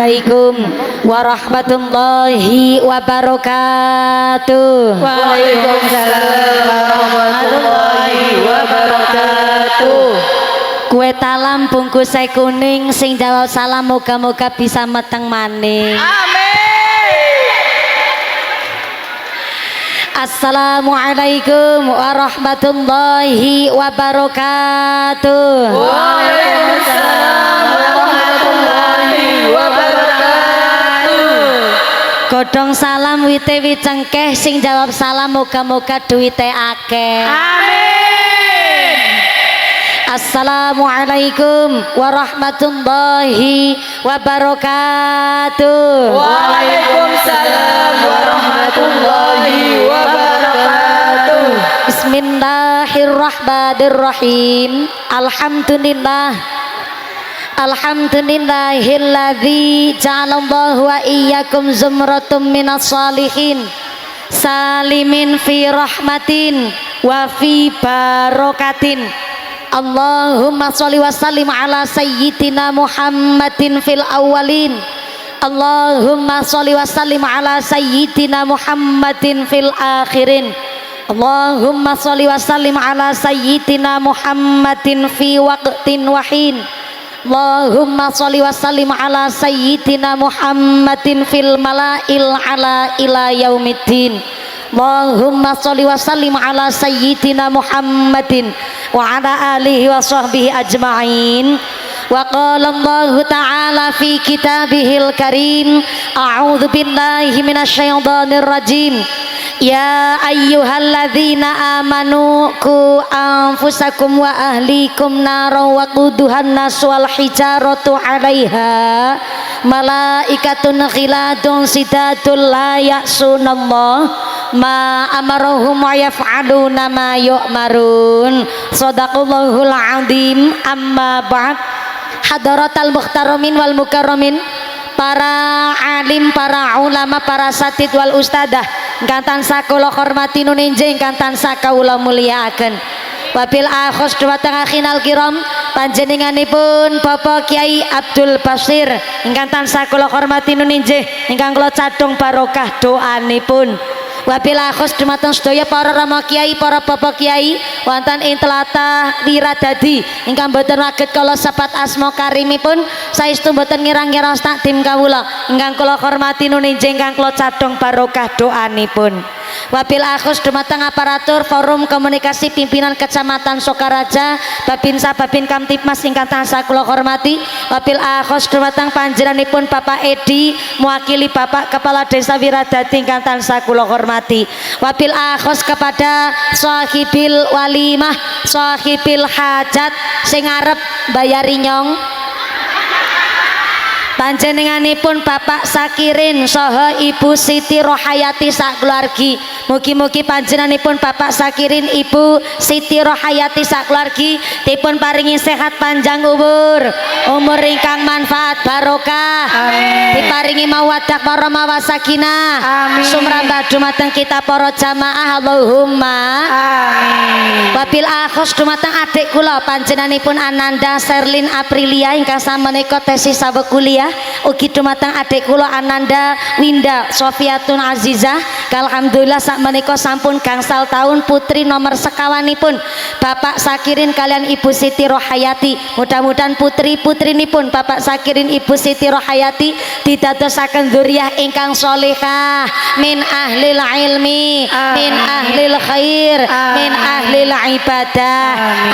Assalamualaikum warahmatullahi wabarakatuh. Waalaikumsalam warahmatullahi wabarakatuh. Kue talam bungkus kuning sing jawab salam moga-moga bisa meteng maning. Amin. Assalamualaikum warahmatullahi wabarakatuh. Waalaikumsalam warahmatullahi wabarakatuh. Godhong salam wite wicengkeh sing jawab salam moga-moga duwite akeh. Amin. Assalamualaikum warahmatullahi wabarakatuh. Waalaikumsalam warahmatullahi wabarakatuh. Bismillahirrahmanirrahim. Alhamdulillahilladzi ja'alallahu wa iyyakum zumratum minas shalihin salimin fi rahmatin wa fi barakatin. Allahumma sholli wa sallim ala sayyidina Muhammadin fil awwalin. Allahumma sholli wa sallim ala sayyidina Muhammadin fil akhirin. Allahumma sholli wa sallim ala sayyidina Muhammadin fi waqtin wahin. Allahumma sholli wa sallim ala sayyidina Muhammadin fil mala'il ala ila yaumiddin. Allahumma sholli wa sallim ala sayyidina Muhammadin wa ala alihi wa sahbihi ajma'in. Wa qala Allah ta'ala fi kitabihil karim, a'udzu billahi minasyaitonir rajim. Ya ayyuhalladzina amanu qu anfusakum wa ahlikum naran wa quduhan nas wal hijaratu 'alaiha malaikatun ghiladun sidatul la ya'sunallah ma amarahum wa yaf'aluna ma yu'marun. Shadaqallahul 'azim. Amma ba'd. Hadaratal muhtaramin wal mukarramin, para alim, para ulama, para satid wal ustadah ingkang tansah kula hormati nuninje, ingkang tansah kawula mulyakaken. Wabil akhos dhumateng akhinal kiram, panjenenganipun Bapak Kiai Abdul Basir ingkang tansah kula hormati nuninje, ingkang kula cadhong barokah doanipun. Wabil akhos dhumateng sedaya para rama kiai, para bapak kiai wonten ing tlatah Wiradadi ingkang boten waget kala sepat asma karimipun, saestu boten ngira-ngira takdim kawula ingkang kula hormati nuninje, ingkang kula cadhong barokah doanipun. Wabil akhos dhumateng aparatur forum komunikasi pimpinan Kecamatan Sokaraja, Babinsa Babin Kamtipmas ingkang tansah kula hormati. Wabil akhos dhumateng panjenenganipun Bapak Edi mewakili Bapak Kepala Desa Wiradadi ingkang tansah kula hormati. Wabil akhos kepada sahibil walimah, sahibil hajat sing arep bayari nyong, panjenenganipun Bapak Sakirin saha Ibu Siti Rohayati sak keluargi. Mugi-mugi panjenenganipun Bapak Sakirin, Ibu Siti Rohayati sak keluargi dipun paringi sehat panjang umur ingkang manfaat barokah. Amin. Diparingi mawaddah warahmah wasakinah. Amin. Sumrambah dumateng kita para jamaah. Allahumma amin. Wabil akhos dumateng adik kula panjenenganipun Ananda Serlin Aprilia ingkang sameneika tesis saha kuliah. Ugi dumateng adik kula Ananda Winda Sofiatun Azizah, alhamdulillah sak menika sampun gangsal tahun putri nomor sekawanipun Bapak Sakirin kalian Ibu Siti Rohayati. Mudah-mudahan putri-putrinipun Bapak Sakirin Ibu Siti Rohayati didadosaken dzurriah ingkang sholihah min ahlil ilmi, min ahlil khair, min ahlil ibadah.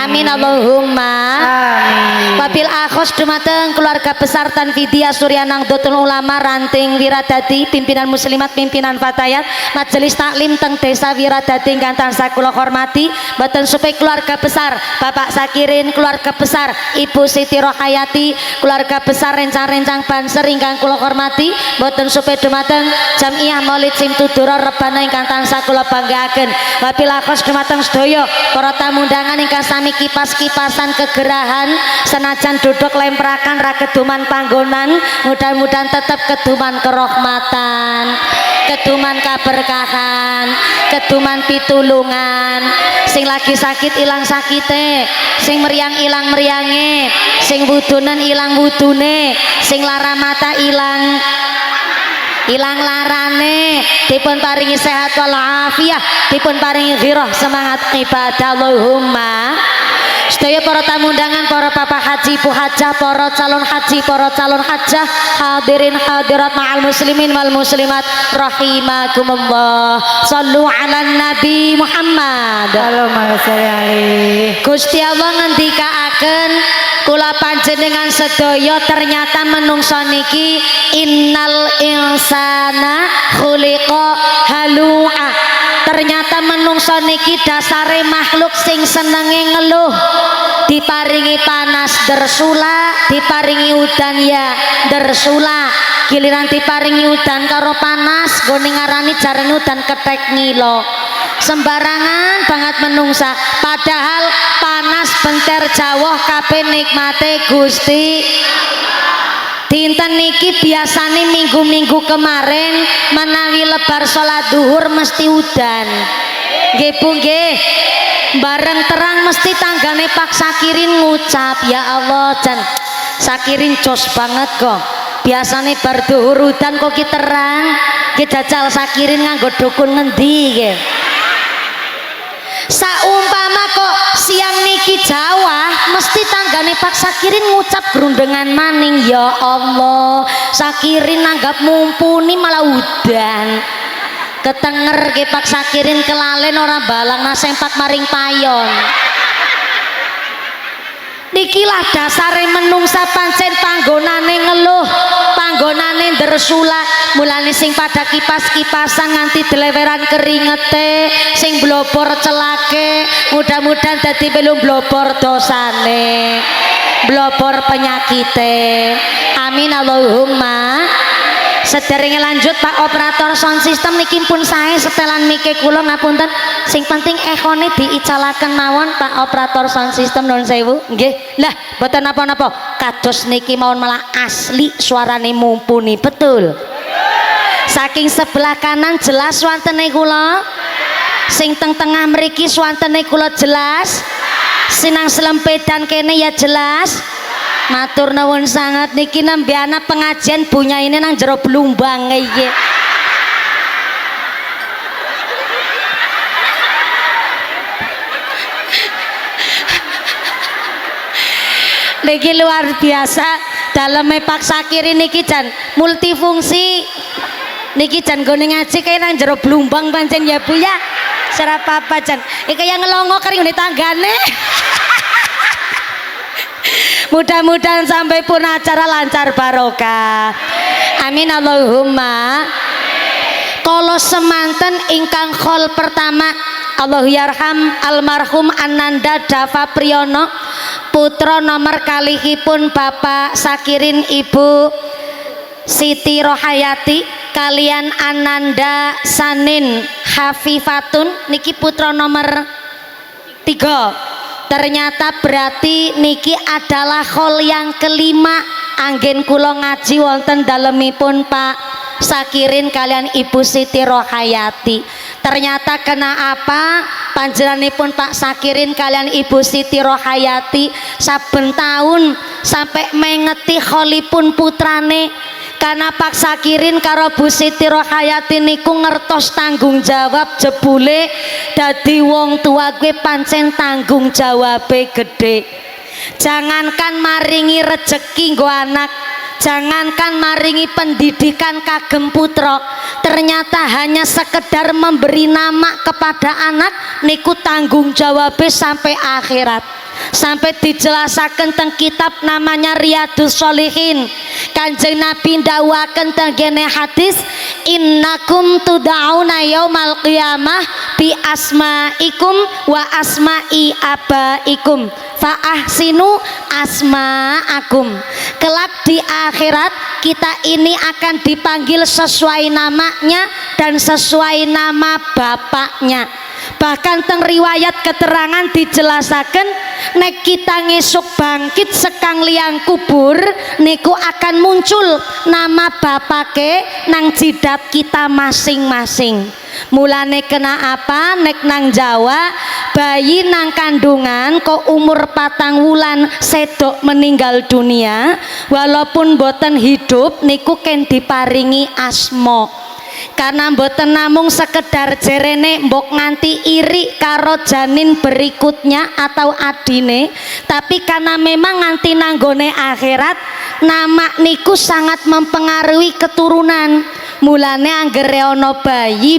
Amin Allahumma amin. Wabil akhos dumateng keluarga besar Tanfidia Suryanang Dotul Ulama Ranting Wiradadi, pimpinan muslimat, pimpinan fatayat, majelis taklim teng Desa Wiradadi ingkang tansah kula hormati. Mboten supe keluarga besar Bapak Sakirin, keluarga besar Ibu Siti Rohayati, keluarga besar rencang-rencang Banser ingkang kula hormati. Mboten supe dumateng Jamiah Maulid Simtudura Rebana ingkang tansah kula banggaaken. Wabil akhos dumateng sedaya para tamu undangan ingkang sami kipas-kipasan kegerahan, senajan duduk lemprakan ra keduman panggonan, mudah-mudahan tetap keduman kerahmatan. keduman kaberkahan, keduman pitulungan, sing lagi sakit ilang sakite, sing meriang ilang meriange, sing wudunen ilang wudune, sing lara mata ilang larane, dipun paringi sehat walafiat, dipun paringi ghirah semangat ibadah. Allahumma. Sedaya para tamu undangan, para bapak haji, bu hajah, para calon haji, para calon hajah, hadirin hadirat ma'al muslimin wal muslimat rahimakumullah. Sallu ala Nabi Muhammad. Allahumma sholli alaihi. Gusti Allah ngendikaaken kula panjenengan sedaya ternyata menungso niki innal insana khuliqa halu'a. Ternyata menungso niki dasare makhluk sing senenge ngeluh, diparingi panas dersula, diparingi udan ya dersula, giliran diparingi udan karo panas gone ngarani jarene udan ketek ngilo. Sembarangan banget menungsa, padahal panas benter jawah kabeh nikmate Gusti. Dinten niki biasane minggu-minggu kemarin menawi lebar salat duhur mesti udan. Nggih Bu nggih. Bareng terang mesti tanggane Pak Sakirin ngucap, ya Allah jan Sakirin jos banget kok. Biasane bar duhur udan kok ki terang. Ki jajal Sakirin nganggo dukun ngendi nggih. Saumpama kok siang niki Jawa mesti tanggane Pak Sakirin ngucap grundengan maning, ya Allah Sakirin nanggap mumpuni malah udan. Ketenger ke Pak Sakirin kelalen ora balang nasempat maring payon. Nikilah dasare menungsa pancen panggonane ngeluh, panggonane ndersula. Mulane sing pada kipas-kipasan nganti deleweran keringete, sing blobor celake, mudah-mudahan dadi belum blobor dosane, blobor penyakite. Amin Allahumma. Sederenge lanjut Pak operator sound system niki pun sae setelan mike kula ngapunten, sing penting ekone diicalaken mawon Pak operator sound system nuwun sewu. Nggih. Lah mboten napa-napa, kados niki mawon malah asli suarane mumpuni betul. Saking sebelah kanan jelas swantene kula, sing teng tengah mriki swantene kula jelas, sinang selempedan kene ya jelas. Matur nuwun sangat niki nembe ana pengajian bunya ini nang jero Blumbang iki. Niki luar biasa daleme Pak Sakirin niki jan multifungsi. Niki jan gone ngaji kaya nang jero Blumbang pancen ya Bu ya. Ora apa-apa jan. Iki kaya ngelongo kering di tanggane. Mudah-mudahan sampai pun acara lancar barokah. Amin Allahumma. Kalau semanten ingkang khol pertama, Allah yarham almarhum Ananda Dava Priyono, putra nomor kalihipun Bapak Sakirin Ibu Siti Rohayati kalian Ananda Sanin Hafifatun niki putra nomor 3. Ternyata berarti niki adalah khol yang kelima anggen kula ngaji wonten dalemipun Pak Sakirin kalian Ibu Siti Rohayati. Ternyata kena apa panjenenganipun Pak Sakirin kalian Ibu Siti Rohayati saben tahun sampai mengeti kholipun putrane. Karena Pak Sakirin karo Bu Siti Rohayati niku ngertos tanggung jawab jebule dadi wong tua gue pancen tanggung jawabe gede. Jangankan maringi rejeki nggo anak, jangankan maringi pendidikan kagem putra, ternyata hanya sekedar memberi nama kepada anak niku tanggung jawabnya sampai akhirat. Sampai dijelasaken teng kitab namanya Riyadhus Sholihin, Kanjeng Nabi ndawuhaken teng gene hadis, innakum tud'auna yaumal qiyamah bi asmaikum wa asma'i abaikum fa ahsinu asma'akum. Kelak di akhirat kita ini akan dipanggil sesuai namanya dan sesuai nama bapaknya. Bahkan teng riwayat keterangan dijelasaken nek kita ngesuk bangkit sekang liang kubur niku akan muncul nama bapake nang jidat kita masing-masing. Mulane kena apa nek nang Jawa bayi nang kandungan kok umur 4 wulan sedok meninggal dunia walaupun boten hidup niku ken diparingi asma. Karena mboten namung sekedar jerene mbok nganti iri karo janin berikutnya atau adine, tapi karena memang nganti nanggone akhirat nama niku sangat mempengaruhi keturunan. Mulane anggere ana bayi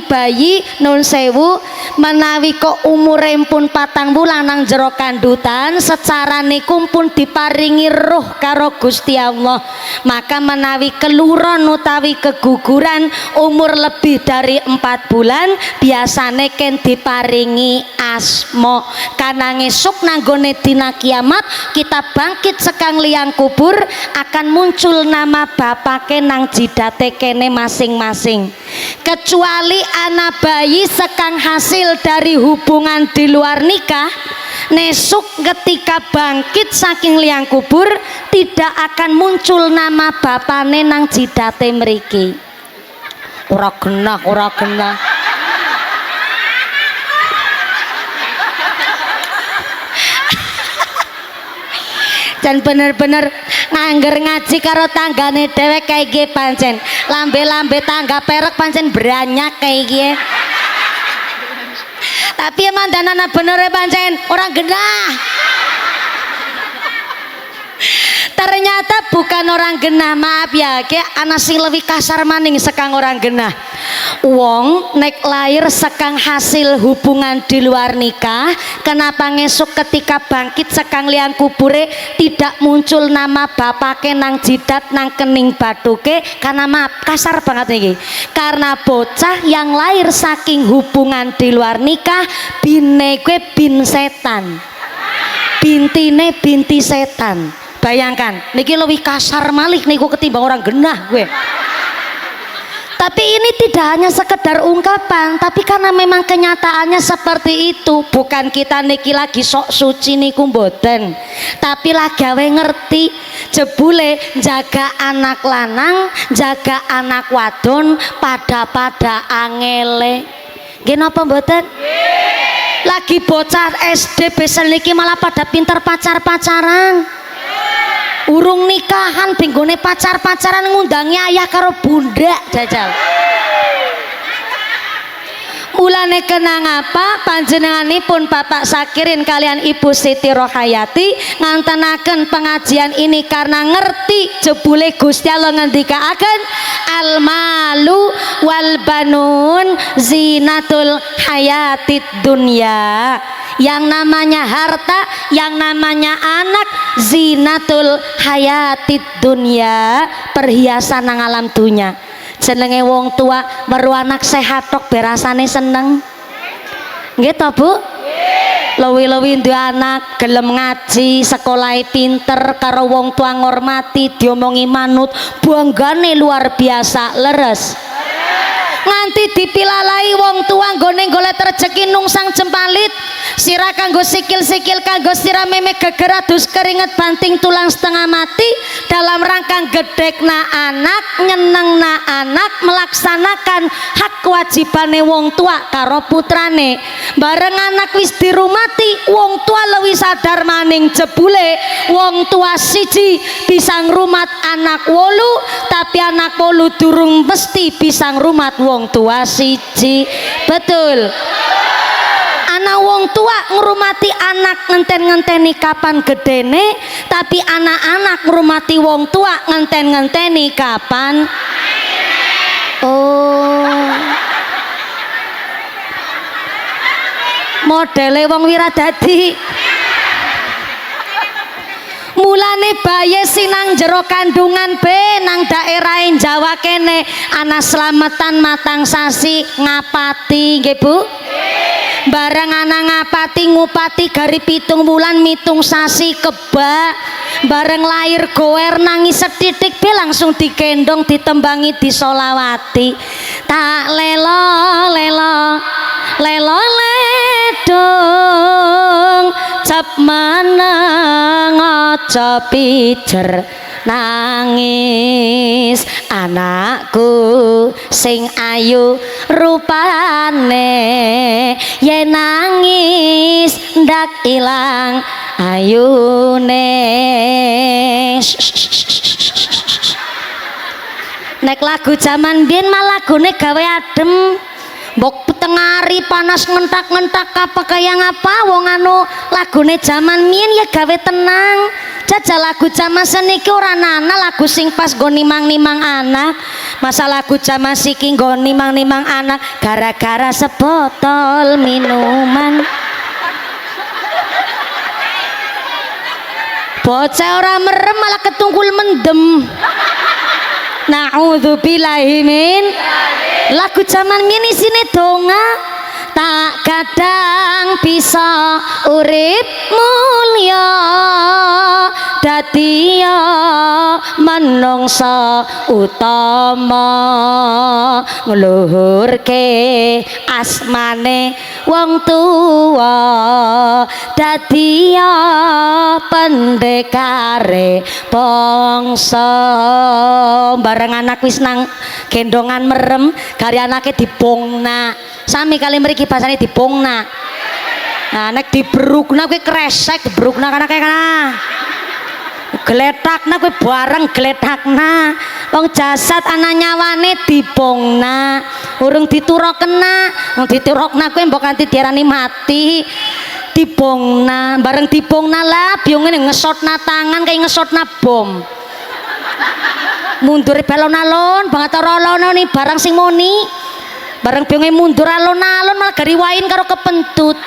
nun sewu menawi kok umure pun 4 wulan nang jero kandutan secara niku pun diparingi roh karo Gusti Allah. Maka menawi keluron utawi keguguran umur lebih dari 4 bulan biasane ken diparingi asma. Karena ngesuk nanggone dina kiamat kita bangkit sekang liang kubur akan muncul nama bapake nang jidate kene masing-masing. Kecuali anak bayi sekang hasil dari hubungan di luar nikah, nesuk ketika bangkit saking liang kubur tidak akan muncul nama bapane nang jidate mriki. Ora genah. Dan bener-bener ngangger ngaji karo tanggane dewek kayak gini pancen lambe-lambe tangga perek pancen beranyak kayak gini. Tapi emang danana bener pancen orang genah. Ternyata bukan orang genah, maaf ya, kayak anak sing lebih kasar maning sekang orang genah. Wong nek lahir sekang hasil hubungan di luar nikah, kenapa ngesuk ketika bangkit sekang liang kubure tidak muncul nama bapake nang jidat nang kening batuke? Karena maaf kasar banget nih, karena bocah yang lahir saking hubungan di luar nikah bine gue bin setan, bintine binti setan. Bayangkan niki lebih kasar malih niku ketimbang orang genah gue. Tapi ini tidak hanya sekedar ungkapan, tapi karena memang kenyataannya seperti itu. Bukan kita niki lagi sok suci niku mboten, tapi lagi gawe ngerti jebule jaga anak lanang, jaga anak wadon pada angele. Nggih napa mboten? Lagi bocah SD besar niki malah pada pinter pacaran. Urung nikahan benggone pacaran ngundangi ayah karo bunda jajal. Mulane kenang apa panjenenganipun Bapak Sakirin kalian Ibu Siti Rohayati ngantenaken pengajian ini karena ngerti jebule Gusti Allah ngendikaaken al malu wal banun zinatul hayatid dunya. Yang namanya harta, yang namanya anak zinatul hayatid dunya, perhiasan nang alam dunya. Jenenge wong tua weruh anak sehat tok berasane seneng. Nggih to, Bu? Lewi-lewi duwe anak gelem ngaji, sekolahe pinter, karo wong tua ngormati, diomongi manut, banggane luar biasa, leres. Nganti dipilalai wong tua nggone golek rezeki nungsang jempalit, sira kanggo sikil-sikil kanggo sira meme geger adus keringet banting tulang setengah mati dalam rangka gedekna anak, nyenengna anak, melaksanakan hak kewajibane wong tua karo putrane. Bareng anak wis dirumati, wong tua lewi sadar maning jebule wong tua siji bisa ngrumat anak 8, tapi anak 8 durung mesti bisa ngrumat wong tua siji. Betul. Anak wong tua ngurumati anak ngenten-ngenteni kapan gedene, tapi anak-anak ngurumati wong tua ngenten-ngenteni kapan. Oh, modele wong Wiradadi. Mulane bayi sinang jero kandungan be nang daerah Jawa kene anak selamatan matang sasi ngapati nggih Bu. Bareng anak ngapati ngupati gari 7 wulan mitung sasi keba. Bareng lahir gower nangis setitik be langsung digendong ditembangi disolawati. Tak lelo lelo lelo le dong cap meneng aja pijer nangis anakku sing ayu rupane yen nangis ndak ilang ayune. Nek lagu zaman biyen mah lagune gawe adem. Mbok tengari panas ngentak-ngentak apa kaya ngapa wong anu lagune zaman biyen ya gawe tenang. Jajal lagu zaman seniki ora ana lagu sing pas nggo nimang-nimang anak. Masa lagu zaman siki nggo nimang-nimang anak gara-gara sebotol minuman. Bocah ora merem malah ketungkul mendem. Na'udzubillahi min. Lagu zaman mini sini donga tak kadang bisa urip mulya dadi manungsa utama ngluhurke asmane wong tuwa dadi pendekare bangsa. Bareng anak wis nang gendongan merem gari anake dipongna sami kali mriki basane dipongna. Nah nek dibrukna kuwi kresek dibrukna anake kana gletakna kuwi bareng gletakna wong jasad ana nyawane dipongna urung diturokna wong diturokna kuwi mbok kanthi diarani mati dipongna bareng dipongna lah biung ngene ngesotna tangan kayak ngesotna bom mundur balon-alon banget ora-ora nih barang sing muni bareng biunge mundur alon-alon malah gari wain karo kepentut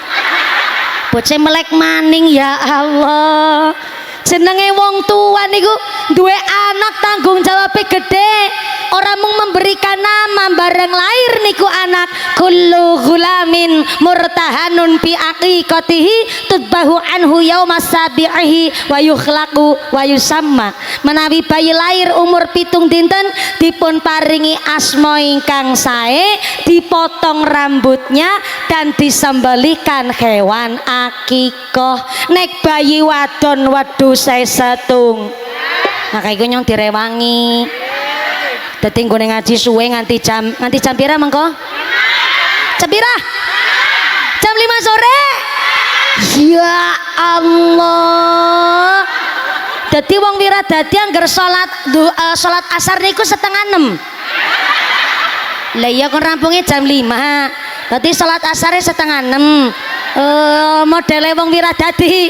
bocah melek maning. Ya Allah jenenge wong tua niku duwe anak tanggung jawabnya gede orang mung memberikan nama bareng lahir niku anak kullu ghulamin murtahanun bi aqiqatihi tudbahu anhu yauma sabihi wa yukhlaqu wa yusamma. Menawi bayi lahir umur 7 dinten dipun paringi asma ingkang sae dipotong rambutnya dan disembelihkan hewan akikah. Nek bayi wadon waduh saya setung maka iku nyong direwangi dadi nggone ngaji suwe nganti jam pira mengko? Jam pira? Jam 5 sore. Ya Allah dadi wong wiradadi angger salat asar niku 5:30. Lah iya kon rampunge jam 5 dadi salat asare 5:30. Modele wong wiradadi.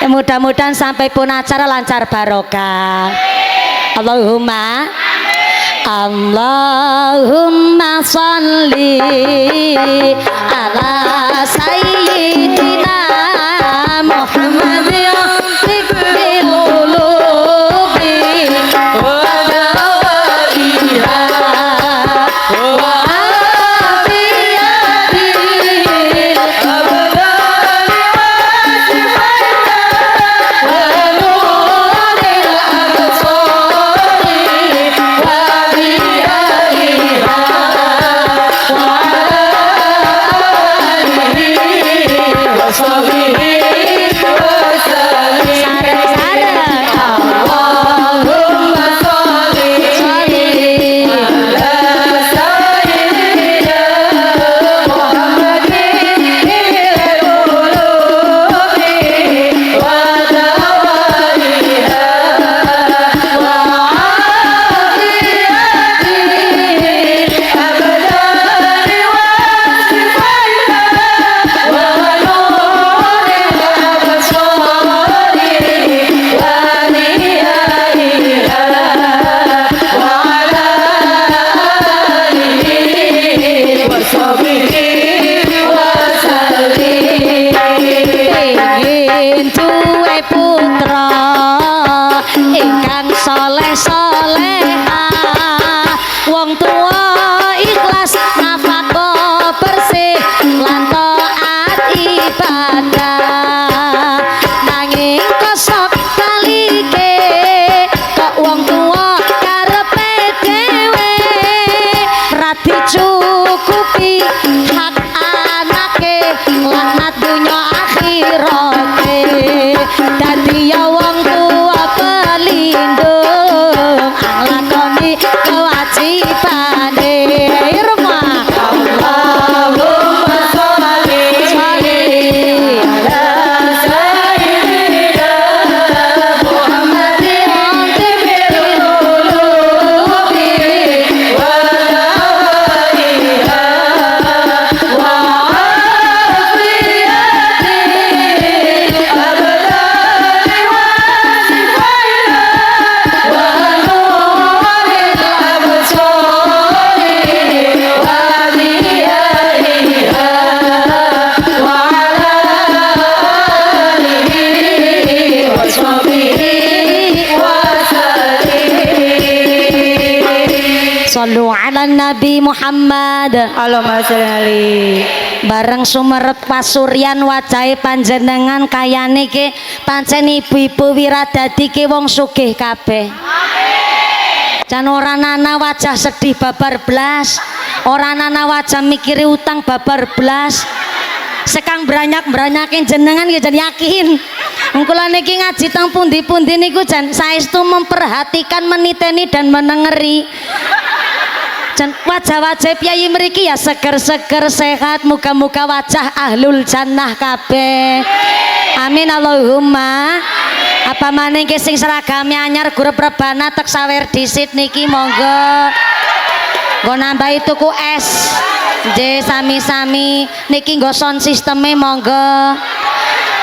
Mudah-mudahan sampai pun acara lancar barokah. Allahumma Allahumma sholli ala sayyidina Muhammad tibil qulubi wa dawaiha wa dicukupi hak anake lan Sallu ala Nabi Muhammad. Allahumma sholli alaihi. Bareng sumerep pasuryan wajahe panjenengan kayane ke pancen ibu-ibu wiradadi ke wong sugih kabeh. Jan ora nana wajah sedih babar blas, ora nana wajah mikiri utang babar blas. Sekang branyak-branyakin jenengan ya jan yakin. Kula niki ngaji teng pundi-pundi niku jan saestu memperhatikan, meniteni dan menengeri. Jan wajah-wajah piyayi mriki ya seger-seger sehat, muga-muga wajah ahlul jannah kabeh. Amin Allahumma. Apa maning ki sing seragame anyar grup rebana tek sawer disit niki monggo. Nggo nambahi tuku es. Nggih sami-sami niki nggo sound sisteme monggo.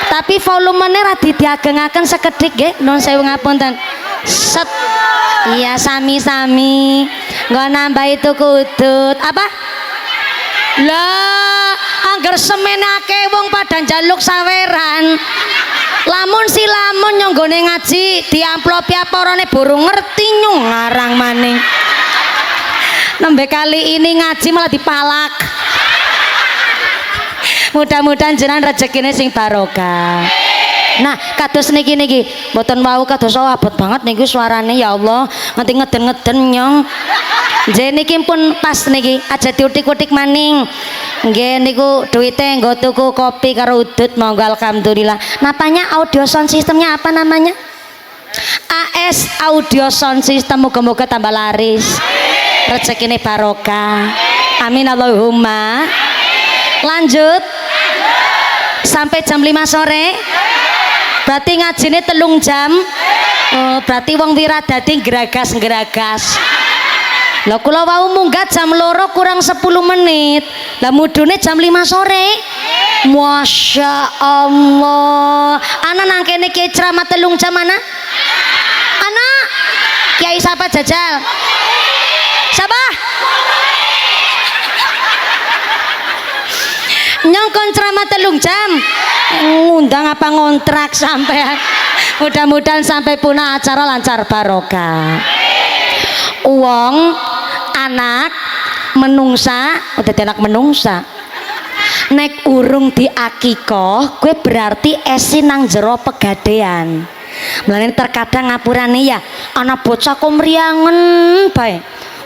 Tapi volumenya ra diagengaken sekedhik nggih. Nuwun sewu ngapunten. Set. Iya sami-sami. Nggo nambahi tuku udut. Apa? Lah, angger semenake wong pada njaluk saweran. Lamun si lamun nyonggone ngaji diamplopi apa orane burung ngerti nyung ngarang maning. Nembe kali ini ngaji malah dipalak. Mudah-mudahan jenengan rezekine sing barokah. Nah, kados niki mboten wau kados abot banget niku suarane ya Allah, nganti ngeden-ngeden nyong. Nggih niki pun pas niki, aja diutik-utik maning. Nggih niku duwite nggo tuku kopi karo udut monggo alhamdulillah. Namanya audio sound systemnya apa namanya? AS Audio Sound System, moga-moga tambah laris. Rezekine barokah. Amin Allahumma. Lanjut. Sampai jam 5 sore. Berarti ngajine 3 jam. Oh, berarti wong wiradadi geragas-geragas. Lah kula wau munggah jam 2 kurang 10 menit. Lah mudune jam 5 sore. Masya Allah. Ana nang kene ki ceramah 3 jam ana? Ana? Kiai siapa jajal? Siapa? Nyongkon ceramah 3 jam. Ngundang apa ngontrak sampean. Mudah-mudahan sampai punah acara lancar barokah. Uang anak menungsa udah anak menungsa nek urung diakikoh gue berarti esi nang jero pegadean. Mulane terkadang ngapurane ya anak bocah kok mriangen bae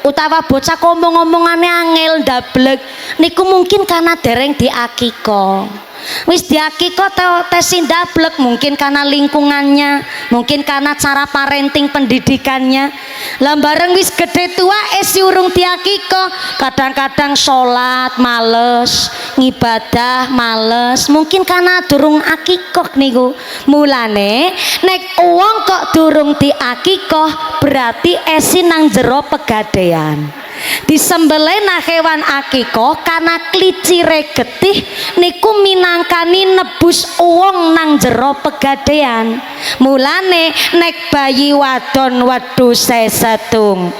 utawa bocah kok ngomong-ngomongane angel ndablek niku mungkin karena dereng diakikoh. Wis diakikoh tes ndablek mungkin karena lingkungannya, mungkin karena cara parenting pendidikannya. Lah bareng wis gede tua esi urung diakikoh, kadang-kadang sholat males, ngibadah males, mungkin karena durung akikoh niku. Mulane nek wong kok durung diakikoh berarti esi nang jero pegadean. Disembelih nah hewan akikoh karena klicire getih niku minangkani nebus uwong nang jero pegadean. Mulane nek bayi wadon wedhus sesetung.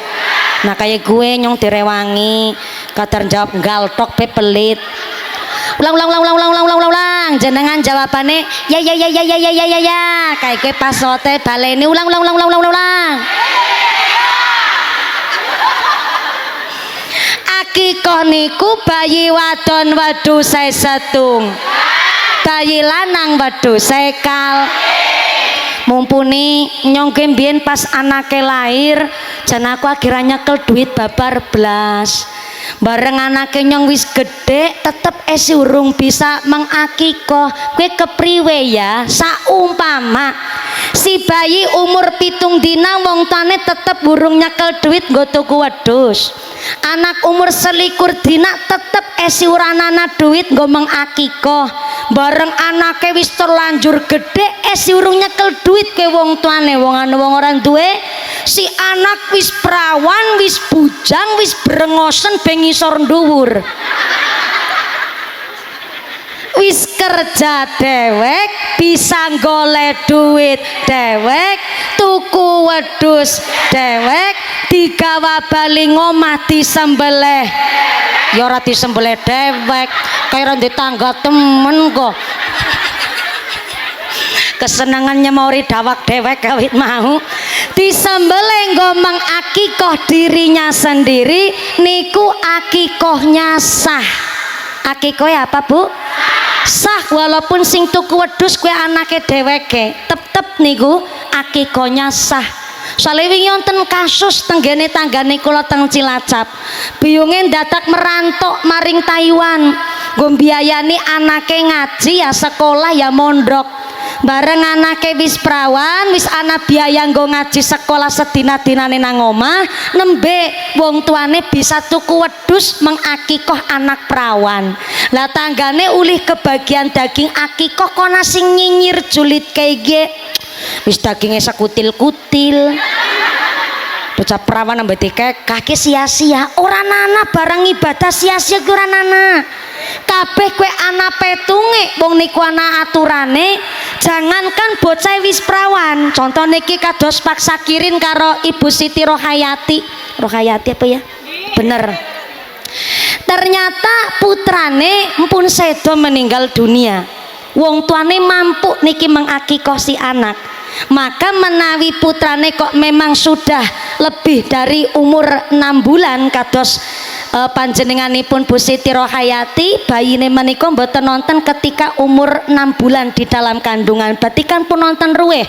Nah kayak gue nyong direwangi kadar jawab galtok pe pelit. Ulang jenengan jawabane ya kayak gue pas sote baleni ulang akikoh niku bayi wadon wedhus sesetung, bayi lanang wedhus sekal. Mumpuni nyongke mbiyen pas anake lahir jan aku akhirnya nyekel duit babar blas. Bareng anake nyong wis gede tetep esi urung bisa mengakikoh. Kue kepriwe ya saumpama si bayi umur 7 dina wong tuane tetep urung nyekel duit nggo tuku wedhus. Anak umur 21 dina tetep esi ora ana duit nggo mengakikoh. Bareng anake wis terlanjur gede esi urung nyekel duit ke wong tuane wong ora duwe. Si anak wis perawan, wis bujang, wis brengosen ben ngisor dhuwur. Wis kerja dewek, bisa golek duit dewek, tuku wedhus dewek, digawa bali ngomah disembelih. Ya ora disembelih dewek, kaya ora tangga temen kok. Kesenangannya mau dawak dewek kawit mau disembelih nggo mengakikoh dirinya sendiri niku akikohnya sah. Akikohnya apa Bu? Sah, walaupun sing tuku wedhus kuwi anake dheweke tetep niku akikohnya sah. Soale wingi wonten kasus tenggene tanggane kula teng Cilacap, biyunge dadak merantok maring Taiwan nggo mbiayani anake ngaji ya sekolah ya mondok. Bareng anake wis prawan, wis ana biaya nggo ngaji sekolah sedina-dinane nang omah, nembe wong tuane bisa tuku wedhus mengakikoh anak prawan. Lah tanggane ulih kebagian daging akikoh kono sing nyinyir julit kege. Wis dagingnya sekutil-kutil. Bocah perawan ambek kaki sia-sia. Ora nana barang ibadah sia-sia ki ora nana. Kabeh kowe ana petunge wong niku ana aturane. Jangankan bocah wis prawan. Contoh niki kados Pak Sakirin karo Ibu Siti Rohayati. Rohayati apa ya? Bener. Ternyata putrane mpun sedo meninggal dunia. Wong tuane mampu niki mengakikoh si anak. Maka menawi putrane kok memang sudah lebih dari umur 6 bulan kados panjenenganipun Bu Siti Rohayati, bayine menika mboten nonton ketika umur 6 bulan di dalam kandungan. Berarti kan pun nonton ruweh.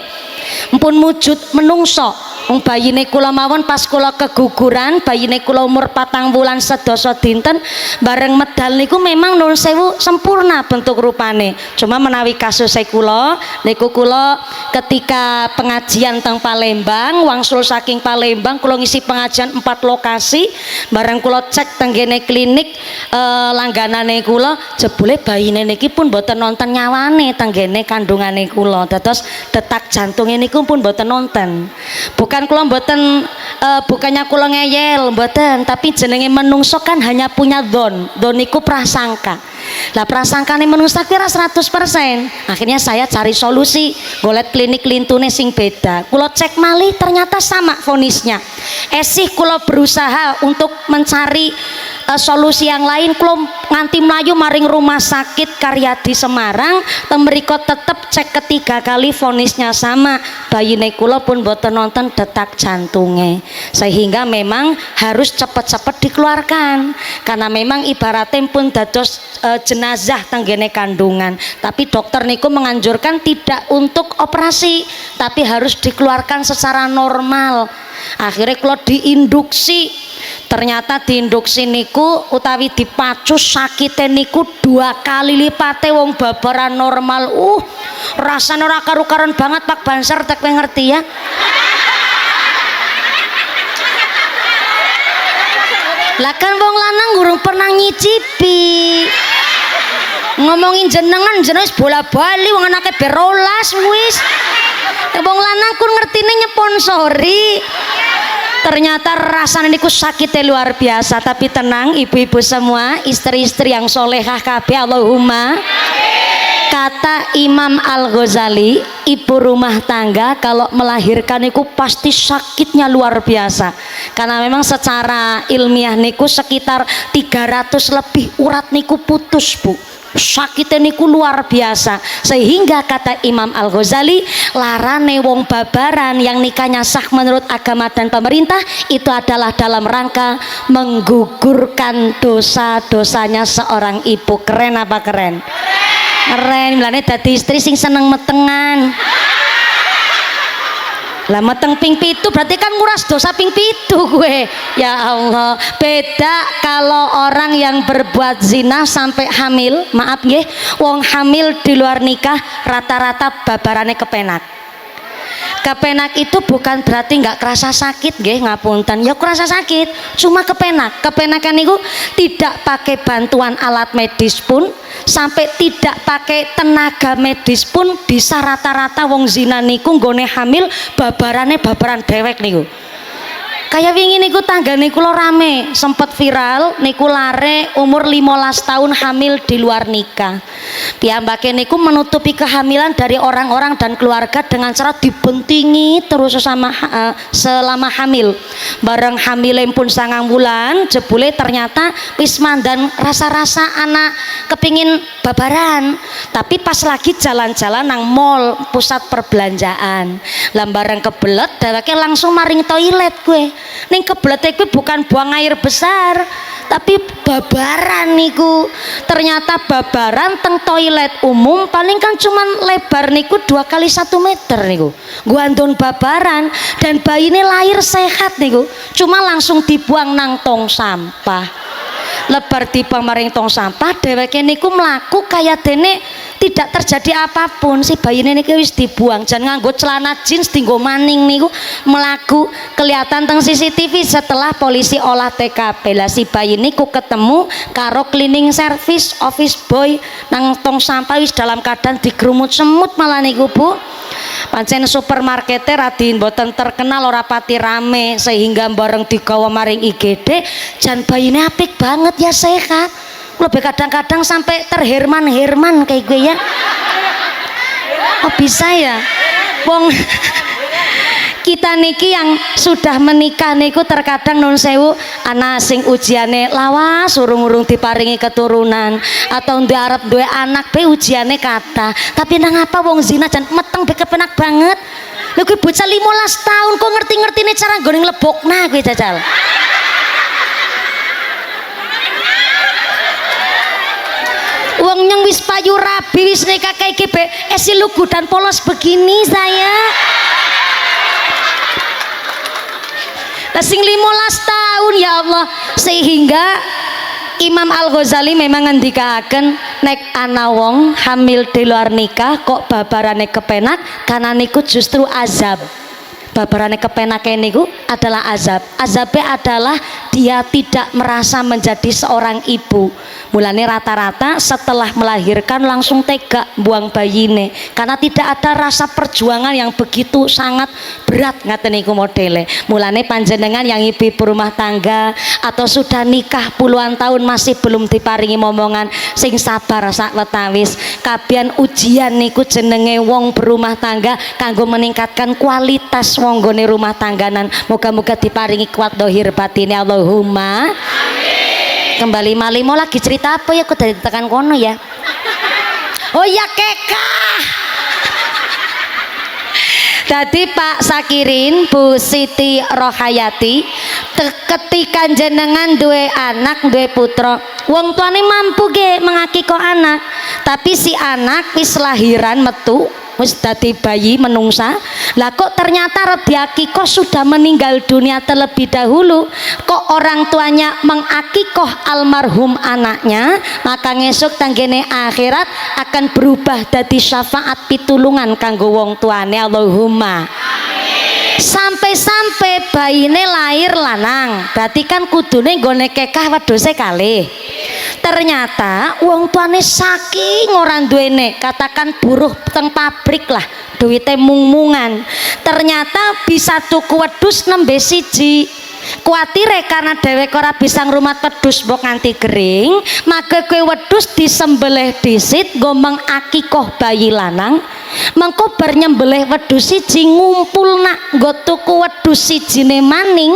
Mpun wujud menungso. Wong bayine kula mawon pas kula keguguran, bayine kula umur 4 bulan sedasa dinten, bareng medal niku memang nuwun sewu sempurna bentuk rupane. Cuma menawi kasus kula niku kula ketika pengajian teng Palembang, wangsul saking Palembang kula ngisi pengajian 4 lokasi, bareng kula cek tenggene klinik langganane kula, jebule bayine niki pun mboten nonton nyawane tenggene kandungane kula. Dados detak jantunge niku pun mboten nonton. Bukan kula mboten bukannya kula ngeyel mboten, tapi jenenge menungso kan hanya punya don niku prasangka. Lah prasangkane menungso kira 100%. Akhirnya saya cari solusi, golet klinik lintune sing beda. Kula cek malih ternyata sama vonisnya. Esih kula berusaha untuk mencari solusi yang lain, kula nganti mlayu maring rumah sakit Karyadi Semarang, temriko tetep cek ketiga kali vonisnya sama. Bayine kula pun boten nonton detak jantungnya, sehingga memang harus cepet-cepet dikeluarkan karena memang ibaratnya pun dados jenazah tenggene kandungan. Tapi dokter niku menganjurkan tidak untuk operasi, tapi harus dikeluarkan secara normal. Akhirnya kalau diinduksi, ternyata diinduksi niku utawi dipacu sakitnya niku 2 kali lipate wong babaran normal. Rasanya ora karu-karuan banget Pak Banser, tak ngerti ya. Lah kan wong lanang gurung pernah nyicipi. Ngomongin jenengan wis bola-bali wong anake berolas wis. Wong lanang kun ngertine nyeponsori. Ternyata rasanya niku sakitnya luar biasa. Tapi tenang ibu-ibu semua, istri-istri yang solehah kabeh, Allahumma. Kata Imam Al-Ghazali, ibu rumah tangga kalau melahirkan niku pasti sakitnya luar biasa. Karena memang secara ilmiah niku sekitar 300 lebih urat niku putus Bu. Sakitnya niku luar biasa, sehingga kata Imam Al-Ghazali, larane wong babaran yang nikahnya sah menurut agama dan pemerintah itu adalah dalam rangka menggugurkan dosa-dosanya seorang ibu. Keren apa keren? Keren, milane dadi istri sing seneng metengan. Lah meteng ping 7 berarti kan nguras dosa ping 7 gue. Ya Allah, beda kalau orang yang berbuat zina sampai hamil. Maaf nggih, wong hamil di luar nikah rata-rata babarane kepenak. Kepenak itu bukan berarti nggak kerasa sakit nggih, ngapunten. Ya kerasa sakit, cuma kepenak. Kepenakan itu tidak pakai bantuan alat medis pun, sampai tidak pakai tenaga medis pun bisa rata-rata wong zina niku nggone hamil babaran dewek niku. Kayak wingi niku tanggane kula rame, sempet viral niku lare umur 15 tahun hamil di luar nikah. Piyambake niku menutupi kehamilan dari orang-orang dan keluarga dengan cara dibentingi terus selama hamil. Bareng hamile pun 9 bulan, jebule ternyata wis mandan rasa-rasa anak kepingin babaran. Tapi pas lagi jalan-jalan nang mall pusat perbelanjaan, lah bareng kebelet dheweke langsung maring toilet gue. Ning keblete kuwi bukan buang air besar, tapi babaran niku. Ternyata babaran teng toilet umum paling kan cuman lebar niku 2 kali 1 meter niku. Guandon babaran dan bayi ini lahir sehat niku. Cuma langsung dibuang nang tong sampah. Lebar tiba maring tong sampah, dheweke niku mlaku kaya dene tidak terjadi apapun. Si bayi ini wis dibuang, jan nganggo celana jeans dinggo maning niku melaku kelihatan teng CCTV setelah polisi olah TKP. Lah si bayi niku ketemu karo cleaning service office boy nang tong sampah wis dalam keadaan digerumut semut malah niku Bu. Pancen supermarkete radin boten terkenal ora pati rame sehingga bareng digawa maring IGD jan bayine apik banget ya sehat. Lebih kadang-kadang sampai terherman-herman kayak gue ya. Oh bisa ya wong kita niki yang sudah menikah niku terkadang nun sewu anak sing ujiane lawas urung-urung diparingi keturunan atau ndek arep duwe anak be ujiane kata. Tapi nang apa wong zina jan meteng be kepenak banget. Lha kuwi bocah 15 tahun kok ngerti-ngertine cara nggone nglebokna kuwi jajal. Wong nyeng wis payu rabi wis nikah kayak gitu esi lugu dan polos begini saya. Sing 15 tahun ya Allah. Sehingga Imam Al-Ghazali memang ngendikaken nek ana wong hamil di luar nikah kok babarane kepenak karena niku justru azab. Babarane kepenake niku adalah azab. Azabnya adalah dia tidak merasa menjadi seorang ibu. Mulane rata-rata setelah melahirkan langsung tega buang bayine karena tidak ada rasa perjuangan yang begitu sangat berat ngaten niku modele. Mulane panjenengan yang ibu rumah tangga atau sudah nikah puluhan tahun masih belum diparingi momongan sing sabar sak wetawis. Kabian ujian niku jenenge wong berumah tangga kanggo meningkatkan kualitas wong gone rumah tangganan. Moga-moga diparingi kuat dohir batine Allahumma amin. Kembali malimo lagi cerita apa ya kok dari tekan kono ya. Oh ya kekah. Tadi Pak Sakirin Bu Siti Rohayati ketika jenengan duwe anak duwe putra wong tuane mampu ge mengakikoh anak tapi si anak wis lahiran metu wis dadi bayi menungsa. Lah kok ternyata Rabi Akikoh sudah meninggal dunia terlebih dahulu. Kok orang tuanya mengakikoh almarhum anaknya, maka ngesuk tanggene akhirat akan berubah dadi syafaat pitulungan kanggo wong tuane. Allahumma amin. Sampai-sampai bayine lahir lanang, berarti kan kudune nggone kekah wedhuse kalih. Ternyata wong tuane saking ora duwene, katakan buruh teng pabrik lah, duwite mung-mungan. Ternyata bisa tuku wedhus nembe siji. Kuatire karena dhewek ora bisa ngrumat wedhus mbok nganti kering, maka kowe wedhus disembelih dhisit nggo mengakikoh bayi lanang. Mengko bar nyembelih wedhus siji ngumpul nak nggo tuku wedhus sijine maning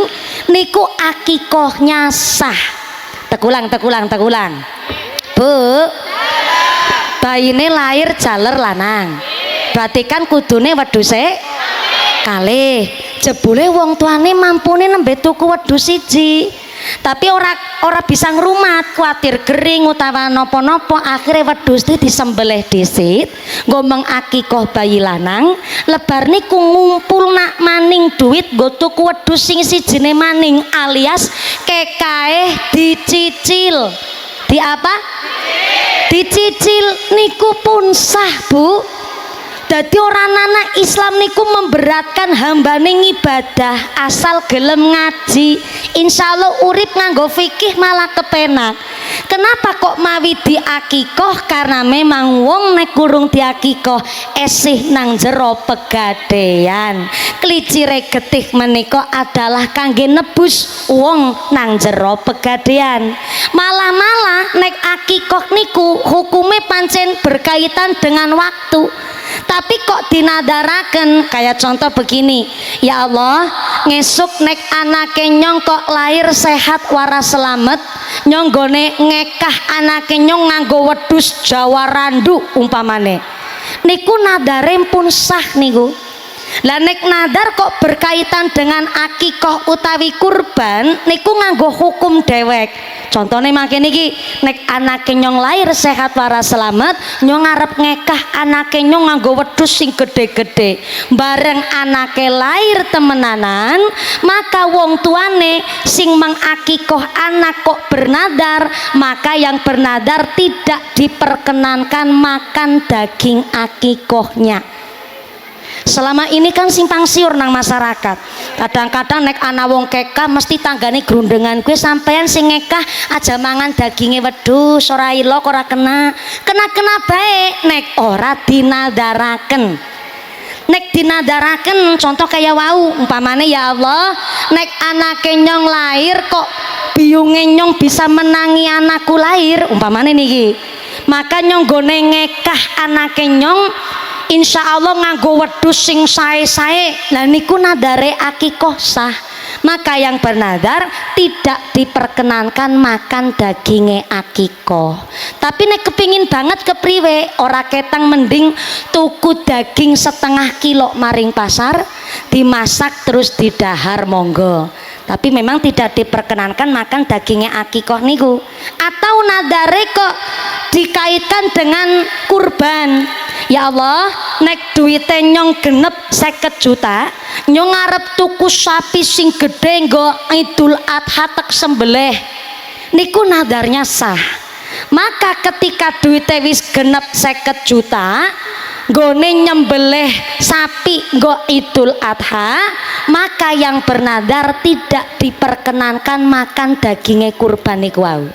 niku akikohnya sah. Tekulang Bu, bayine lahir jaler lanang berarti kan kudune wedhuse kalih. Jebule wong tuane mampune nembe tuku wedhus siji tapi ora bisa ngrumat, kuatir kering utawa napa-napa, akhirnya wedhus iki disembelih dhisit nggo mengakikoh bayi lanang. Lebar niku ngumpul nak maning duit nggo tuku wedhus sing sijine maning alias kekae dicicil. Di apa? Dicicil niku pun sah Bu. Dadi orang anak Islam niku memberatkan hambane ngibadah asal gelem ngaji. Insya Allah urip nganggo fikih malah kepenak. Kenapa kok mawi diakikoh? Karena memang wong nek kurung diakikoh esih nang jero pegadaian. Klicire getih menika adalah kangge nebus wong nang jero pegadaian. Malah nek akikoh niku hukume pancen berkaitan dengan waktu. Tapi kok dinadaraken kayak contoh begini, ya Allah ngesuk nek anake nyong kok lahir sehat waras selamet, nyong gone ngekah anake nyong nganggo wedhus Jawa randu umpamane, niku nadare pun sah niku. Lah nek nadar kok berkaitan dengan akikoh utawi kurban niku nganggo hukum dewek. Contohnya makin iki nek anake nyong lahir sehat waras selamat, nyong arep ngekah anake nyong nganggo wedhus sing gede-gede. Bareng anake lahir temenanan, maka wong tuane sing mengakikoh anak kok bernadar, maka yang bernadar tidak diperkenankan makan daging akikohnya. Selama ini kan simpang siur nang masyarakat. Kadang-kadang nek ana wong kekah mesti tanggane grundengan kuwi sampean sing ngekah aja mangan daginge wedhus, ora ilok ora kena. Kena bae nek ora dinadaraken. Nek dinadaraken contoh kayak wau umpamane ya Allah, nek anake nyong lahir kok biyunge nyong bisa menangi anakku lahir umpamane niki. Maka nyong gone ngekah anake nyong insya Allah nganggo wedhus sing sae-sae. Lah niku nadare akikoh sah. Maka yang bernadar tidak diperkenankan makan daginge akikoh. Tapi nek kepingin banget kepriwe, ora ketang mending tuku daging setengah kilo maring pasar, dimasak terus didahar monggo. Tapi memang tidak diperkenankan makan dagingnya akikoh niku. Atau nadare kok dikaitkan dengan kurban. Ya Allah, nek duwite nyong genep 50 juta, nyong arep tuku sapi sing gede nggo Idul Adha tek sembelih. Niku nadarnya sah. Maka ketika duwite wis genep 50 juta, gone nyembelih sapi nggo Idul Adha, maka yang bernadar tidak diperkenankan makan dagingnya kurban niku wau.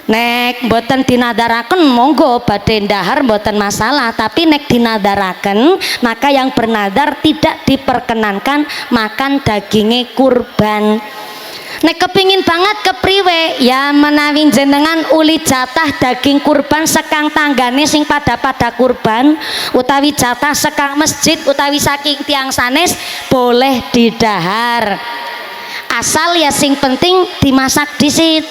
Nek mboten dinadaraken monggo badhe ndahar mboten masalah, tapi nek dinadaraken maka yang bernadar tidak diperkenankan makan dagingnya kurban. Nek kepingin banget kepriwe ya menawi jenengan uli jatah daging kurban sekang tanggane sing pada kurban utawi jatah sekang masjid utawi saking tiang sanes boleh didahar, asal ya sing penting dimasak disit.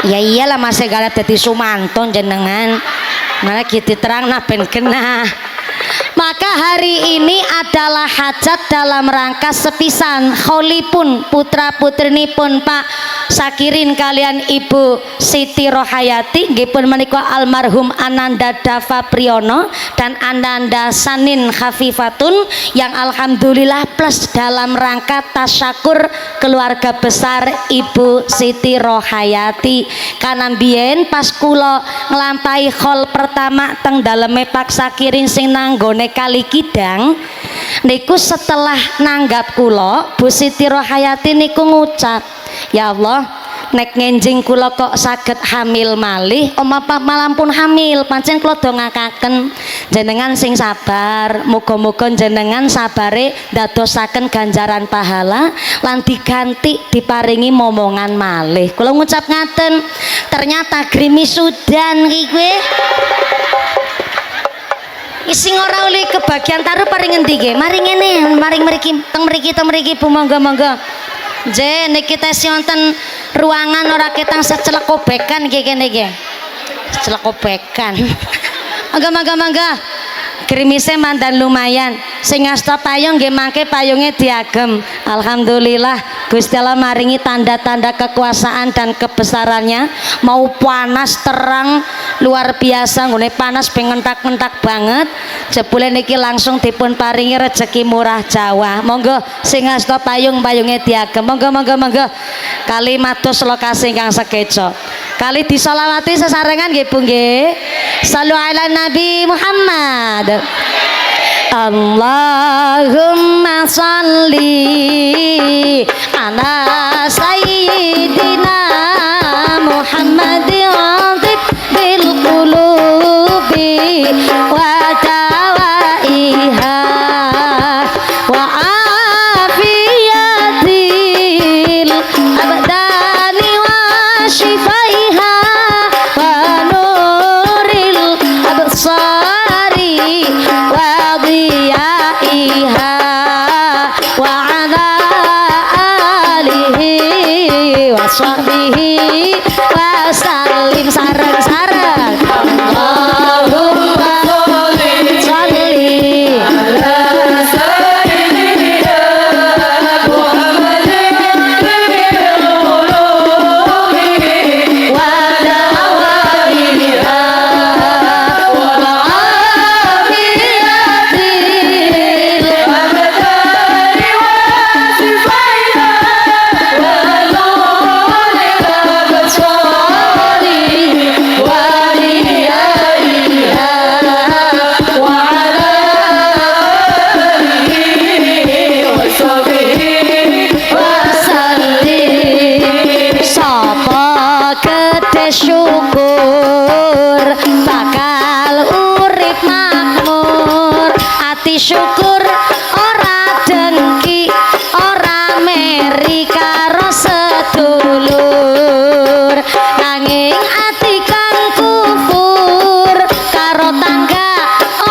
Ya iyalah masih gala dadi sumanton jenengan malah gitu terang nah ben kena. Maka hari ini adalah hajat dalam rangka sepisan kholipun putra putrinipun Pak Sakirin kalian Ibu Siti Rohayati nggih menika almarhum Ananda Dava Priyono dan Ananda Sanin Khafifatun yang alhamdulillah plus dalam rangka tasyakur keluarga besar Ibu Siti Rohayati. Karena biyen pas kula nglampahi khol pertama teng daleme Pak Sakirin sing nanggone Kali Kidang niku setelah nanggap kula Bu Siti Rohayati niku ngucap, ya Allah nek ngenjing kula kok saged hamil malih oma malampun hamil pancen kula dongakaken jenengan sing sabar, muga-muga jenengan sabare ndadosaken ganjaran pahala lan diganti diparingi momongan malih. Kula ngucap ngaten, ternyata grimis sudan iki kowe sing ora oleh kebagian taruh paring ngendi nggih? Mari ngene, maring mriki teng mriki Bu monggo-monggo. Nggih niki tes wonten ruangan ora ketang secelekobekan nggih kene nggih. Secelekobekan. Mangga. Grimise mandan lumayan. Sing asta payung nggih mangke payunge diagem. Alhamdulillah Gusti Allah maringi tanda-tanda kekuasaan dan kebesarannya. Mau panas terang luar biasa nggone panas pengentak-entak banget. Jebule niki langsung dipun paringi rezeki murah Jawa. Monggo sing asta payunge diagem. Monggo. Kali mados lokasi ingkang sekeca. Kali disolawati sesarengan nggih Bu nggih. Shallu ala Nabi Muhammad. Allahumma sholli ala sayyidina Muhammadin bil qulubi wa dawaiha ati syukur ora dengki ora meri karo sedulur nanging ati kang kufur karo tangga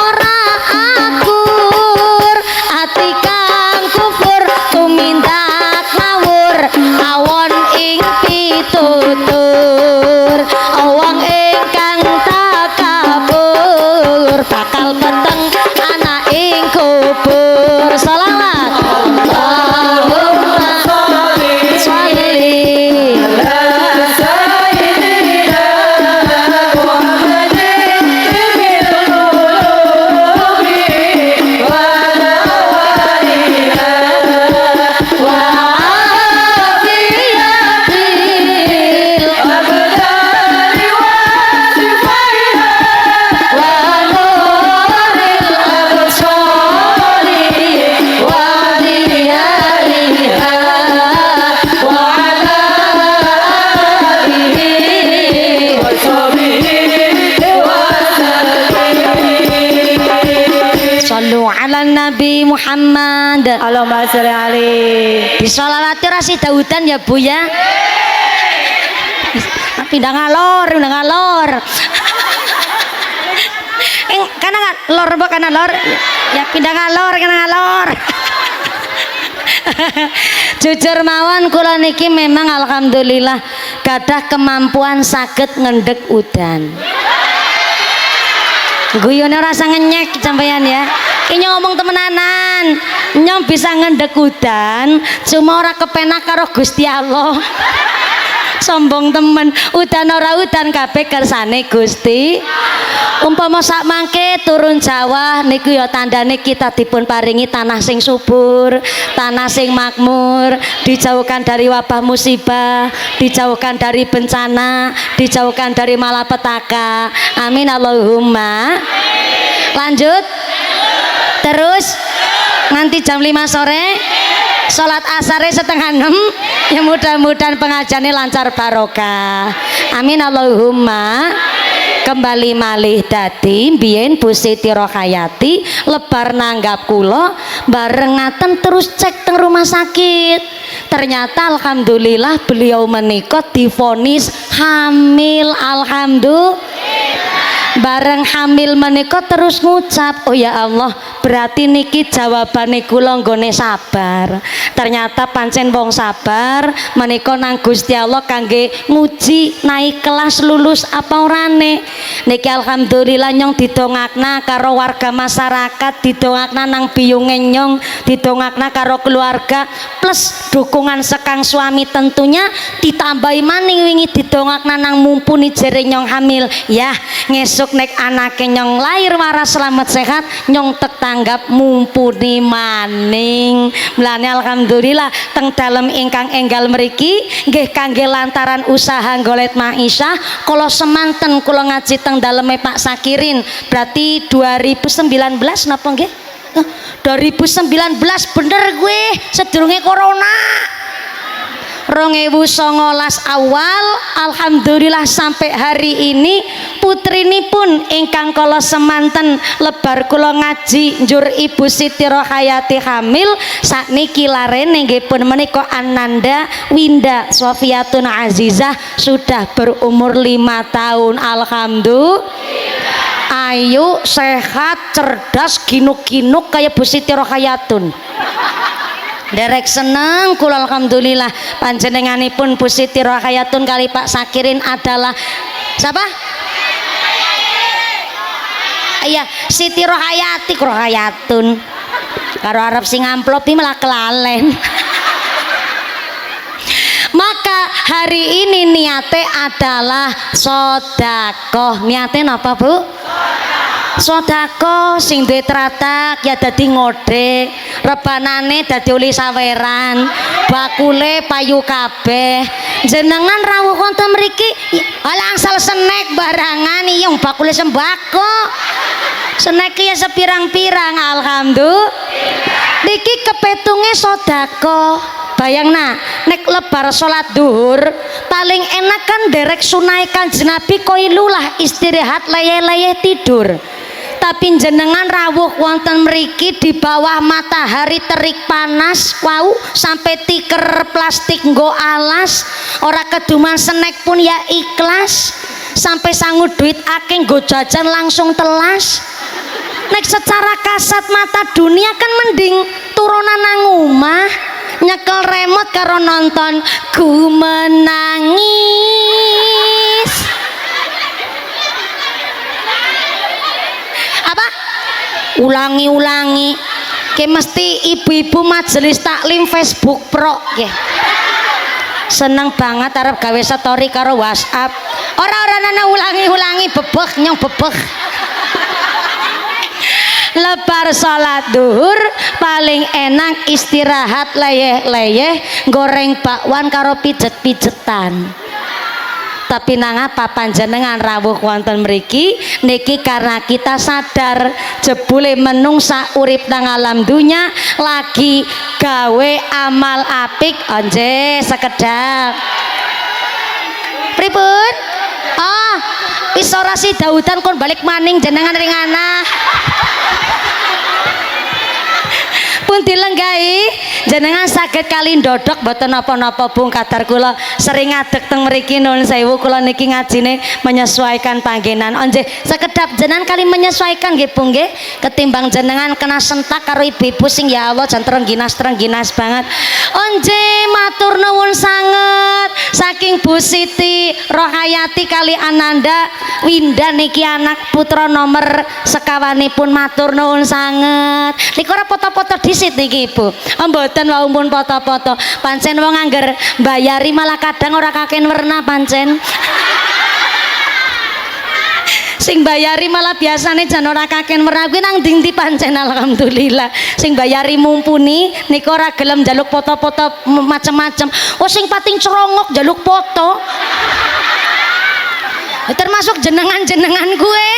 ora akur ati kang kufur tumindak ngawur awon ing pitutur wong ingkang takabur bakal peteng ana ing kubur selawat Allahumma sholli ala sayyidina Muhammadin bil qulubi wa ala walina wa afiyatil abdali wa sifaina wa nuril absari wa diyariha wa ala alihi wa sahbihi wa sallim. Sallu ala Nabi Muhammad. Allahumma sholli alaihi. Disolawati rasi daudan ya Bu ya. Pindah ngalor. Kana lor apa kana lor? Ya pindah ngalor kana ngalor. Jujur mawon kula niki memang alhamdulillah gadah kemampuan saged ngendhek udan. Guyone rasa ngenyek sampeyan ya. Ki ngomong temenanan, nyong bisa ngendhek udan, cuma ora kepenak karo Gusti Allah. Sombong temen, udan ora udan kabeh kersane Gusti. Umpama sak mangke turun Jawa niku ya tandane kita dipun paringi tanah sing subur, tanah sing makmur, dijauhkan dari wabah musibah, dijauhkan dari bencana, dijauhkan dari malapetaka. Amin Allahumma. Lanjut. Terus nanti jam 5 sore sholat asar setengah 6 ya mudah-mudahan pengajiannya lancar barokah. Amin Allahumma. Kembali malih dadi mbiyen Bu Siti Rohayati lebar nanggap kula barengaken terus cek teng rumah sakit. Ternyata alhamdulillah beliau menika divonis hamil. Alhamdulillah. Bareng hamil menika terus ngucap, oh ya Allah, berarti niki jawabane kula nggone sabar. Ternyata pancen wong sabar menika nang Gusti Allah kangge nguji naik kelas lulus apa orane. Niki alhamdulillah nyong didongakna karo warga masyarakat, didongakna nang biyunge nyong, didongakna karo keluarga plus dukungan sekang suami tentunya ditambahi maning wingi didongakna nang mumpuni jere nyong hamil. Ya, ngesuk nek anake nyong lahir waras selamat sehat nyong tek tanggap mumpuni maning. Mulane alhamdulillah teng dalem ingkang enggal mriki nggih kangge lantaran usaha golet maisha kula semanten kula ngaji teng daleme Pak Sakirin. Berarti 2019 napa nggih? 2019 bener gue sedurunge corona. 2019 awal alhamdulillah sampai hari ini putrinipun ingkang kala semanten lebar kula ngaji njur Ibu Siti Rohayati hamil sakniki larene nggih pun menika Ananda Winda Sofiatun Azizah sudah berumur 5 tahun. Alhamdulillah. Ayu, sehat, cerdas, ginuk-ginuk kayak Bu Siti Rohayatun. Derek seneng kula alhamdulillah. Panjenenganipun Bu Siti Rohayatun kali Pak Sakirin adalah siapa? Iya, Siti Rohayati Rohayatun. Karo Arab sing amplopi malah kelalen. Maka hari ini niate adalah sodakoh. Niate napa Bu? Sodako sing duwe tratak ya dadi ngode, rebanane dadi uli saweran, bakule payu kabeh. Jenengan rawuh wonten mriki angsal snack barangan iya bakule sembako. Snack ya sepirang-pirang alhamdulillah. Niki kepetunge sodako. Bayangna nek lebar salat duhur paling enak kan derek sunai Kanjeng Nabi koilulah istirahat leye-leye tidur. tapi jenengan rawuh wonten mriki di bawah matahari terik panas wau sampai tiker plastik nggo alas ora keduman snack pun ya ikhlas sampai sangu duit akeh nggo jajan langsung telas. Nek secara kasat mata dunia kan mending turunan nang omah nyekel remote karo nonton Ku Menangis. Apa? Ulangi ke mesti ibu-ibu majelis taklim Facebook Pro ya. Seneng banget arep gawe story karo WhatsApp. Ora nana ulangi bebeh nyong bebeh. Lebar salat duhur paling enak istirahat leyeh goreng bakwan karo pijet-pijetan. Tapi nang apa panjenengan rawuh wonten mriki niki karena kita sadar jebule menungsa urip nang alam dunya lagi gawe amal apik onje sekedap. Pripun? Oh, wis ora si daudan kon balik maning jenengan ring ana. Pun dilenggahi jenengan saged kali ndodok mboten napa-napa Bung kadar kula sering ngadeg teng mriki nuwun sewu kula niki ngajine menyesuaikan panggenan onje sekedap jenengan kali menyesuaikan nggih Bung nggih ketimbang jenengan kena sentak karo ibu-ibu sing ya Allah jan terengginas banget onje matur nuwun sanget saking Bu Siti Rohayati kali Ananda Winda niki anak putra nomor sekawanipun matur nuwun sanget niki ora foto-foto disit niki Ibu mboten wau pun foto-foto pancen wong angger bayari malah kadang ora kaken werna pancen sing bayari malah biasane jan ora kaken werna kuwi nang ndi pancen alhamdulillah sing bayari mumpuni niku ora gelem njaluk foto-foto macem-macem oh sing pating cerongok njaluk foto termasuk jenengan gue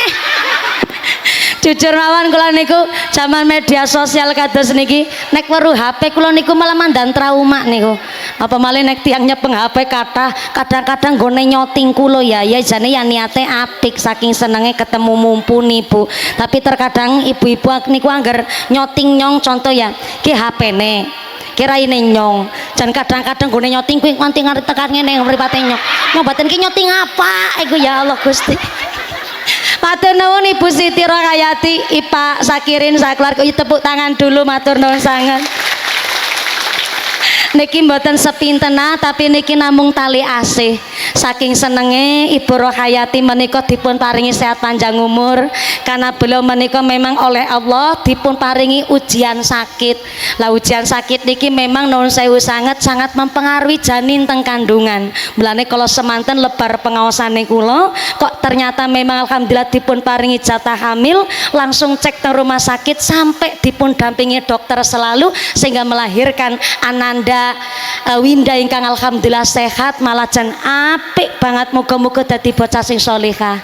jujur mawon kula niku zaman media sosial kados niki nek weruh HP kula niku malah mandan trauma niku apa malih nek tiang nyepeng HP kathah kadang-kadang gone nyoting kula ya jane ya niate apik saking senenge ketemu mumpuni Bu tapi terkadang ibu-ibu niku angger nyoting nyong contoh ya ki HP-ne kiraine nyong jan kadang-kadang gone nyoting kuwi nganti ngarep tekan ngene mripate nyong mboten ki nyoting apa iku ya Allah Gusti. Matur nuwun Ibu Siti Rohayati, Ipa Sakirin sakeluarga tepuk tangan dulu matur nuwun sanget. Niki mboten sepintena tapi niki namung tali asih. Saking senenge Ibu Rohayati menika dipun paringi sehat panjang umur karena beliau menika memang oleh Allah dipun paringi ujian sakit. Lah ujian sakit niki memang nuwun sewu sangat mempengaruhi janin teng kandungan. Mulane kalau semanten lebar pengaosane kula kok ternyata memang alhamdulillah dipun paringi jatah hamil langsung cek ke rumah sakit sampai dipun dampingi dokter selalu sehingga melahirkan Ananda Winda ingkang alhamdulillah sehat malah jan apik banget muga-muga dadi bocah sing sholihah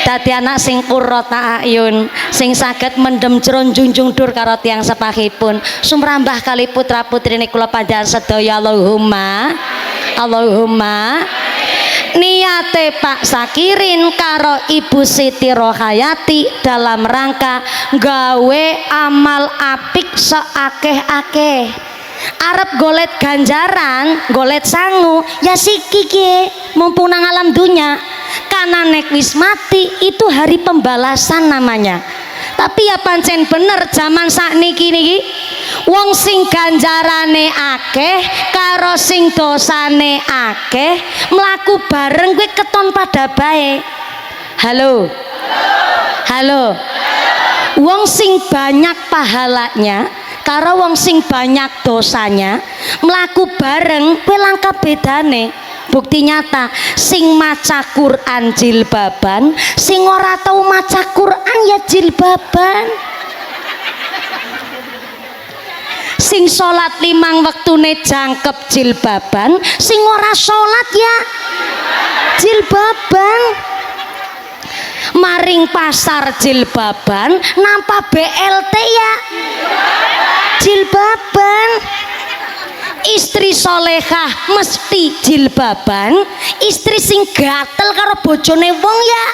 dadi anak sing qurrata ayun sing saged mendem jron junjung dur karo tiyang sepahipun sumrambah kali putra putrine kula panjenengan sedaya Allahumma niate Pak Sakirin karo Ibu Siti Rohayati dalam rangka gawe amal apik seakeh-akeh arep golet ganjaran golet sangu ya siki ki mumpung nang alam dunya karena nek wis mati itu hari pembalasan namanya tapi ya pancen bener zaman sakniki niki wong sing ganjarane akeh karo sing dosane akeh mlaku bareng kuwi keton pada bae halo wong sing banyak pahalanya karo wong sing banyak dosanya mlaku bareng kuwi langka bedane bukti nyata sing maca Quran jilbaban sing ora tau maca Quran ya jilbaban sing salat 5 wektune jangkep jilbaban sing ora salat ya jilbaban maring pasar jilbaban nampak BLT ya jilbaban istri solehah mesti jilbaban istri sing gatel karo bojone wong ya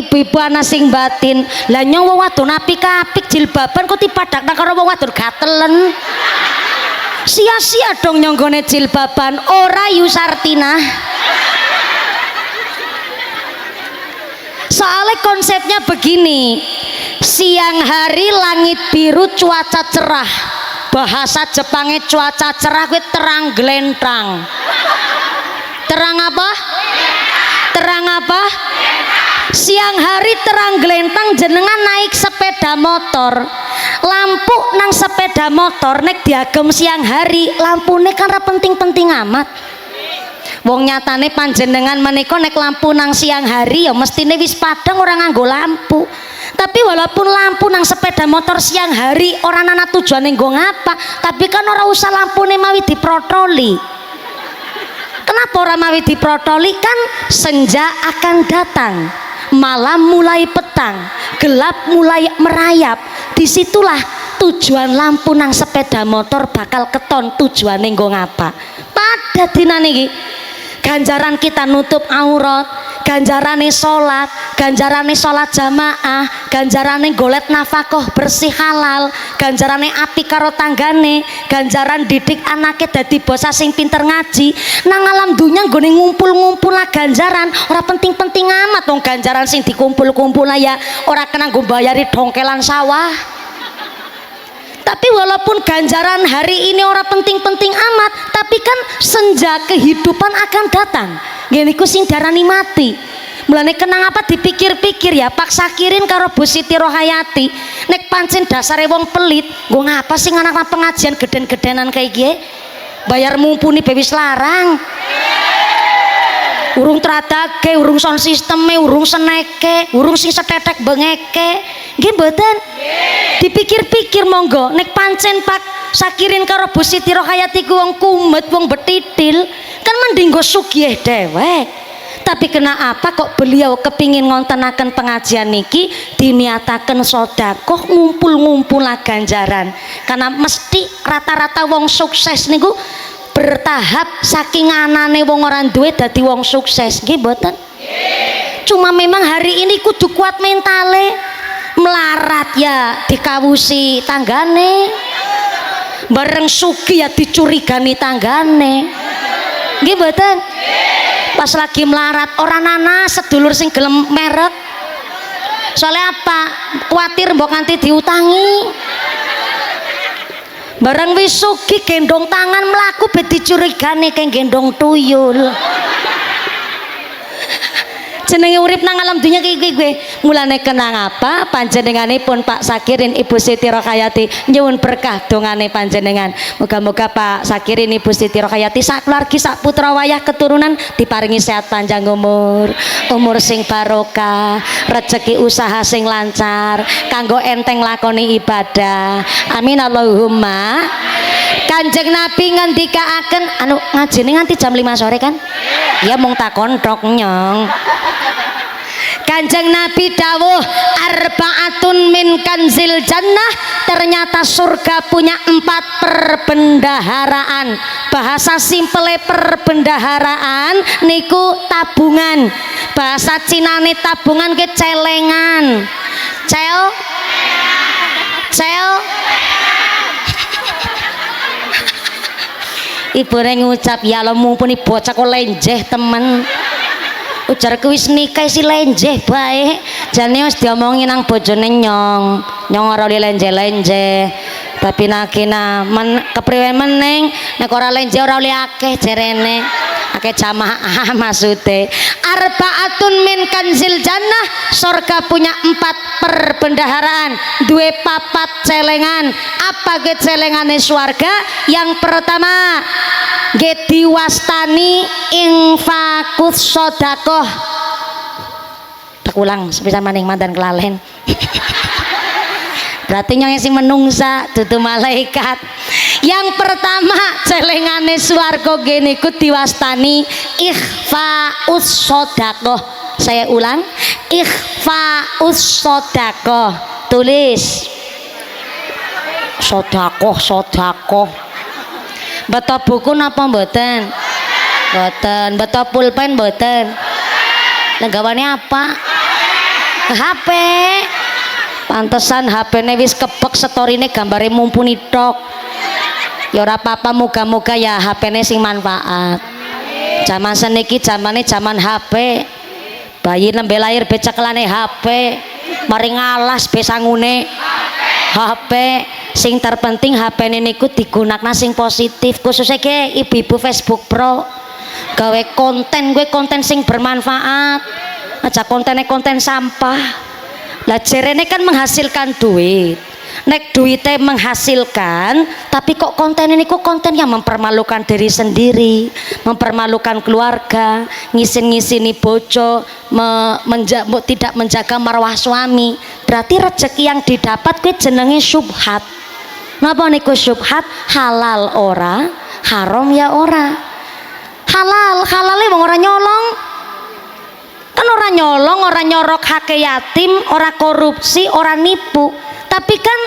ibu-ibu ana sing batin. Lah nyong wong wadon apik-apik jilbaban kok dipadakna karo wong wadon gatelen. Sia-sia dong nyong gone jilbaban. Ora Yusartina. Soalnya konsepnya begini, siang hari langit biru cuaca cerah, bahasa Jepangnya cuaca cerah kuwi terang glentang. Terang apa? Terang apa? Siang hari terang glentang jenengan naik sepeda motor, lampu nang sepeda motor nek diagem siang hari lampune kan ra penting-penting amat. Wong nyatane panjenengan menika nek lampu nang siang hari ya mestine wis padang ora nganggo lampu. Tapi walaupun lampu nang sepeda motor siang hari orang ana tujuane nggo ngapa, tapi kan ora usah lampune mawi diprotoli. Kenapa ora mawi diprotoli? Kan senja akan datang, malam mulai petang, gelap mulai merayap. Disitulah tujuan lampu nang sepeda motor bakal keton tujuane nggo ngapa. Pada dina niki ganjaran kita nutup aurat, ganjarane sholat jamaah, ganjarane golet nafkah bersih halal, ganjarane apik karo tanggane, ganjaran didik anake dadi bocah sing pinter ngaji. Nang alam dunya nggone ngumpul-ngumpul ganjaran ora penting-penting amat wong ganjaran sing dikumpul-kumpul ya ora kena nggo bayari dongkelan sawah. Tapi walaupun ganjaran hari ini ora penting-penting amat, tapi kan senja kehidupan akan datang. Ngene iku sing darani mati. Mulane kenang apa dipikir-pikir ya, Pak Sakirin karo Bu Siti Rohayati. Nek pancen dasare wong pelit, nggo ngapa sing anak pengajian geden-gedenan kayak gie? Bayar mumpuni bewis larang. Urung teradake, urung sound sisteme, urung seneke, urung sing setetek bengeke. Nggih mboten? Dipikir-pikir monggo nek pancen Pak Sakirin karo Bu Siti Rohayati ku wong kumet, wong betitil, kan mending go sugih dewek. Tapi kenapa kok beliau kepingin ngontenaken pengajian niki diniataken sedekah ngumpul-ngumpul ganjaran. Karena mesti rata-rata wong sukses niku bertahap saking anane wong orang duwe dadi wong sukses nggih mboten? Cuma memang hari ini kudu kuat mentale, melarat ya dikawusi tanggane, bareng sugih ya dicurigani tanggane nggih mboten? Pas lagi melarat orang nana sedulur sing gelem merek, soalnya apa? Kuatir mbok nganti diutangi. Barang wis sugih gendong tangan mlaku bet dicurigane kaya gendong tuyul. Jenenge urip nang alam dunya iki gue. Mulane kenang apa panjenenganipun Pak Sakirin Ibu Siti Rohayati nyuwun berkah dongane panjenengan. Moga-moga Pak Sakirin Ibu Siti Rohayati sak keluargi sak putra wayah keturunan diparingi sehat panjang umur, umur sing barokah, rezeki usaha sing lancar, kanggo enteng lakoni ibadah. Amin Allahumma. Kanjeng Nabi ngendikaaken anu ngajine nganti jam 5 sore kan? Ya mung takon tok nyong. Kanjeng Nabi dawuh arbaatun min kanzil jannah, ternyata surga punya 4 perbendaharaan. Bahasa simpele perbendaharaan niku tabungan. Bahasa Cinane tabungan ke celengan. Cel Ibu ngucap ya Allah mumpuni bocah kok lenjeh temen. Ujarku wis nikah si lenjeh bae. Jane wis diomongin nang bojone nyong. Nyong ora oleh lenjeh-lenjeh. Tapi nakina kepriwe meneng nek ora lenjeh ora oleh akeh jerene. Akeh jamaah maksude. Arbaatun min kanzil jannah, surga punya 4 perbendaharaan, 2 papat celengan. Apa ge celengane surga? Yang pertama ge diwastani infakus sodakoh. Tak ulang sebisa maning mantan kelalen. Berarti nyong sing menungsa dudu malaikat. Yang pertama celengane swarga gene iku diwastani ikhfaus sodakoh. Saya ulang, ikhfaus sodakoh. Tulis sodakoh. Beto buku napa mboten? Mboten. Beto pulpen mboten? Negawane apa? HP. Pantesan HP-ne wis kebek, storine gambare mumpuni tok. Ya ora apa-apa, muga-muga ya HP-ne sing manfaat. Zaman seniki zamane zaman HP. Bayi nembe lahir becekelane HP. Mari ngalas besangune HP. Sing terpenting HP-ne niku digunakna sing positif, khususnya ke ibu-ibu Facebook Pro. Gawe konten, gue konten sing bermanfaat. Aja kontennya konten sampah. Lah jerene kan menghasilkan duit. Nek duitnya menghasilkan, tapi kok konten ini kok konten yang mempermalukan diri sendiri, mempermalukan keluarga, ngisin-ngisini bojo, tidak menjaga marwah suami. Berarti rezeki yang didapat gue jenenge syubhat. Napa niku syubhat? Halal ora, haram ya ora. Halale wong ora nyolong. Kan ora nyolong, ora nyorok hak yatim, ora korupsi, ora nipu. Tapi kan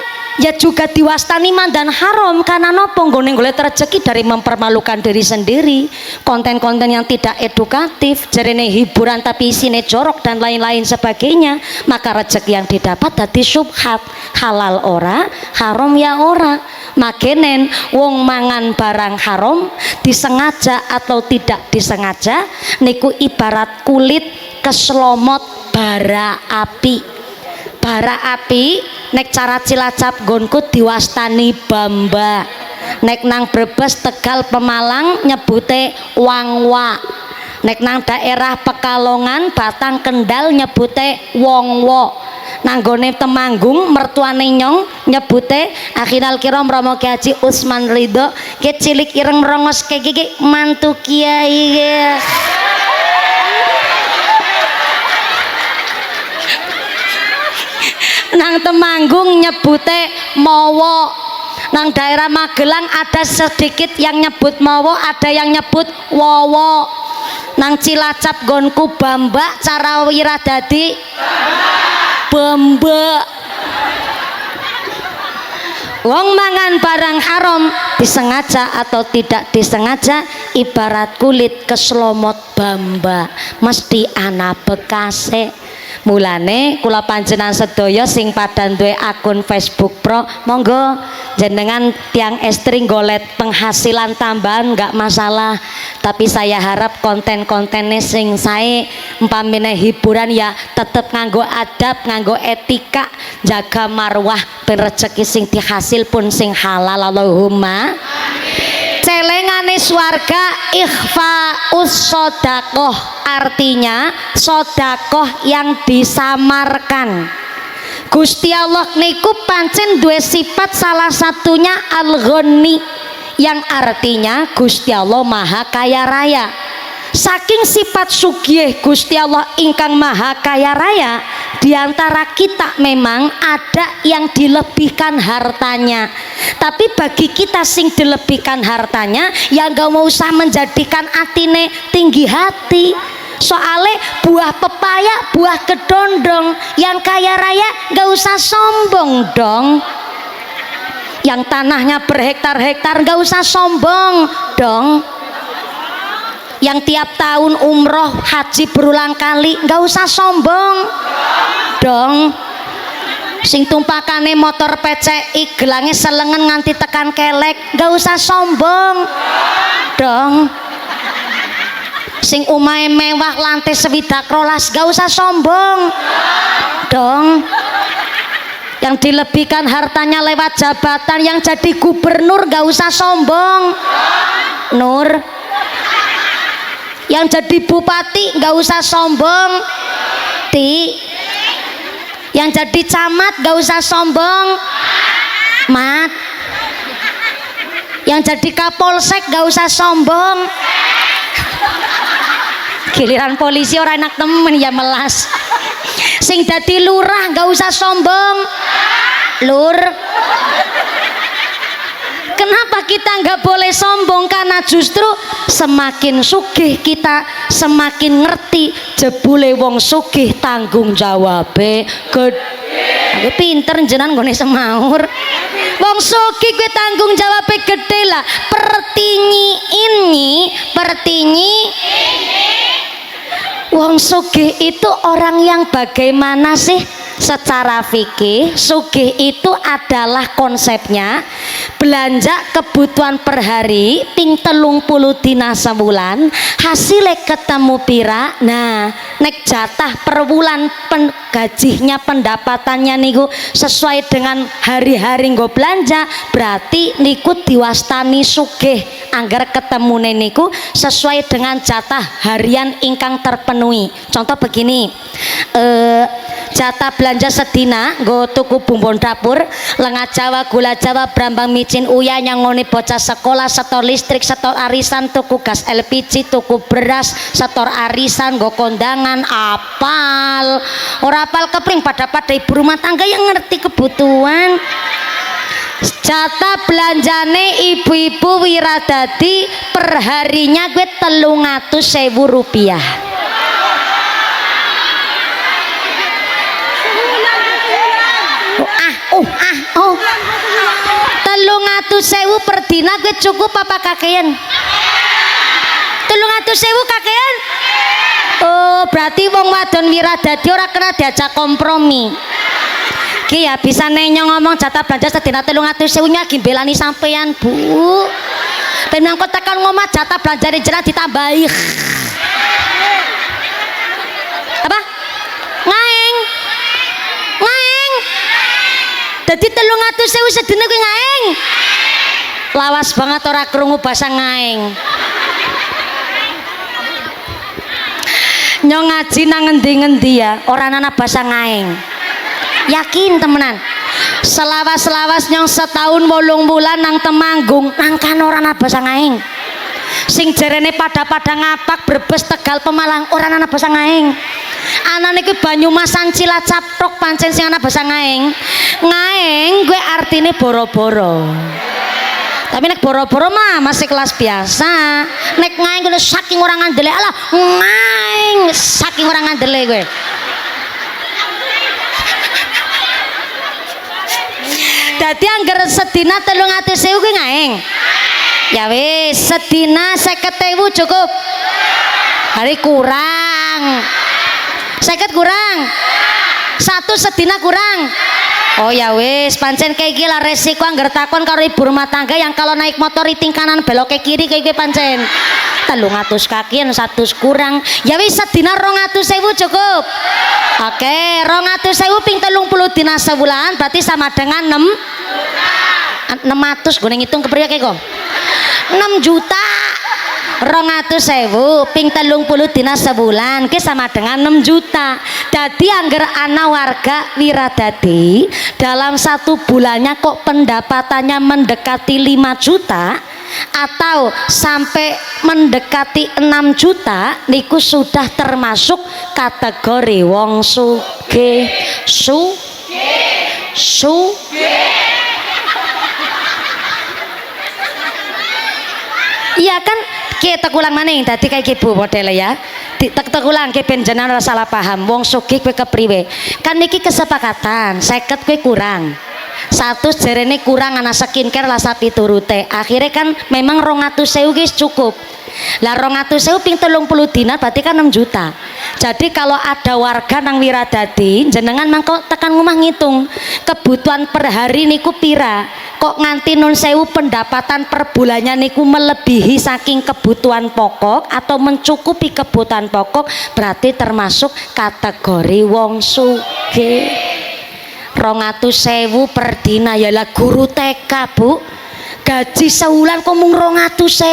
ya juga diwastani mandan haram karena nopo nggone golek rezeki dari mempermalukan diri sendiri. Konten-konten yang tidak edukatif, jarene hiburan tapi isine jorok dan lain-lain sebagainya. Maka rezeki yang didapat dadi syubhat. Halal ora, haram ya ora. Makenen wong mangan barang haram disengaja atau tidak disengaja niku ibarat kulit keselomot bara api. Bara api nek cara Cilacap gonku diwastani bamba. Nek nang Brebes, Tegal, Pemalang nyebute wangwa. Nek nang daerah Pekalongan, Batang, Kendal nyebute wongwo. Nanggone Temanggung mertuane Nyong nyebute akhiral kiram Romo Ki Haji Usman Ridho ke cilik ireng merongos ke gigi mantu kiai ya. Nang Temanggung nyebute mowo. Nang daerah Magelang ada sedikit yang nyebut mowo, ada yang nyebut wowo. Nang Cilacap gonku bamba, cara wira dadi bamba. Wong mangan barang haram disengaja atau tidak disengaja ibarat kulit keselomot bamba, mesti ana bekase. Mulane kula panjenengan sedaya sing padha duwe akun Facebook Pro, monggo jenengan tiang estri golet penghasilan tambahan nggak masalah, tapi saya harap konten-kontennya sing sae umpamine hiburan ya tetep nganggo adab, nganggo etika, jaga marwah ben rezeki sing dihasil pun sing halal. Allahumma celengane swarga ikhfaus sodakoh, artinya sodakoh yang disamarkan. Gusti Allah niku pancen duwe sifat salah satunya al-ghani, yang artinya Gusti Allah maha kaya raya. Saking sifat sugih Gusti Allah ingkang maha kaya raya, diantara kita memang ada yang dilebihkan hartanya, tapi bagi kita sing dilebihkan hartanya ya gak mau usah menjadikan atine tinggi hati. Soalnya buah pepaya, buah kedondong, yang kaya raya gak usah sombong dong. Yang tanahnya berhektar-hektar gak usah sombong dong. Yang tiap tahun umroh haji berulang kali gak usah sombong dong. Sing tumpakane motor PCI gelange selengen nganti tekan kelek gak usah sombong dong. Sing umahe mewah lantai sewidak rolas gak usah sombong dong. Yang dilebihkan hartanya lewat jabatan, yang jadi gubernur gak usah sombong Nur. Yang jadi bupati gak usah sombong Ti. Yang jadi camat gak usah sombong Mat. Yang jadi kapolsek gak usah sombong. Giliran polisi orang enak temen ya melas. Sing dadi lurah gak usah sombong Lur. Kenapa kita nggak boleh sombong? Karena justru semakin sugih kita semakin ngerti jebule wong sugih tanggung jawabe gede. Aku pinter jenengan nggone semaur. Wong sugih kuwi tanggung jawabe gede lah. Pertinyi Wong sugih itu orang yang bagaimana sih? Secara fikih sugih itu adalah konsepnya belanja kebutuhan per hari ping 30 dina sebulan, hasilnya ketemu pira. Nah nek jatah per bulan gajinya pendapatannya niku sesuai dengan hari-hari nggo belanja, berarti niku diwastani sugih. Angger ketemu niku sesuai dengan jatah harian ingkang terpenuhi. Contoh begini, jatah belanja sedina nggo tuku bumbu dapur, lenga Jawa, gula Jawa, brambang, micin, uya, nyangoni bocah sekolah, setor listrik, setor arisan, tuku gas LPG, tuku beras, setor arisan, nggo kondangan. Apal ora apal kepring pada ibu rumah tangga yang ngerti kebutuhan. Jatah belanjane ibu-ibu wiradadi perharinya gue 300.000 rupiah. Oh 300.000 per dina gue cukup apa kakean? 300.000 kakean? Oh berarti wong wadon wiradadi ora kena diajak kompromi. Ki ya bisa nenyong ngomong jatah belanja sedina 300.000 lagi belani sampean Bu. Penang kok tekan ngomong jatah belanja di jelas ditambahi. Apa? Ngaeng. Dadi 300.000 sedina kuwi ngaeng. Lawas banget ora krungu basa ngaeng. Nyong ngaji nang ngendi-ngendi ya, ora ana basa ngaeng. Yakin temenan. Selawas-selawas nyong setahun 8 bulan nang Temanggung, nang kan ora ana basa ngaeng. Sing jarene pada ngapak Brebes, Tegal, Pemalang ora ana basa ngaeng. Anane iki Banyumasan, Cilacap tok pancen sing ana basa ngaeng. Ngaeng gue artine boro-boro. Tapi nek boro-boro mah masih kelas biasa. Nek ngaeng gue saking orang ngandele, alah ngaeng saking orang ngandele gue. Dadi angger sedina 300.000 kuwi ngaeng. Ya wis, sedina 50.000 cukup. Hari kurang. 50 kurang. 1 sedina kurang. Oh ya wis, pancen kayak gila resiko angger takon karo ibu rumah tangga yang kalau naik motor riting kanan belok ke kiri kayak gue pancen 300 kakian 100 kurang. Ya wis sedina 200.000 cukup. Oke, 200.000 ping 30 dina sebulan berarti sama dengan 600 gue ngitung kepriye kok 6 juta. 200.000 ping 30 dina sebulan ke sama dengan 6 juta. Jadi angger ana warga wiradadi dalam 1 bulannya kok pendapatannya mendekati 5 juta atau sampai mendekati 6 juta niku sudah termasuk kategori wong sugih. Iya kan kita ulang maning tadi kayak ibu model ya. Tak ulang ke penjenan rasa salah paham. Wong sugih kowe kepriwe? Kan niki kesepakatan. 50 kowe kurang. 1 jarene kurang ana skincare lah sapi turute. Akhirnya kan memang 200.000 guys cukup. Lah 200.000 ping 30 dina berarti kan 6 juta. Jadi kalau ada warga nang wiradadi jenengan mangko tekan ngomah ngitung kebutuhan per hari niku pira. Kok nganti nun sewu pendapatan per bulannya niku melebihi saking kebutuhan pokok atau mencukupi kebutuhan pokok berarti termasuk kategori wong sugih. 200.000 per dina ya lah guru TK Bu, gaji sebulan kok mung 200.000.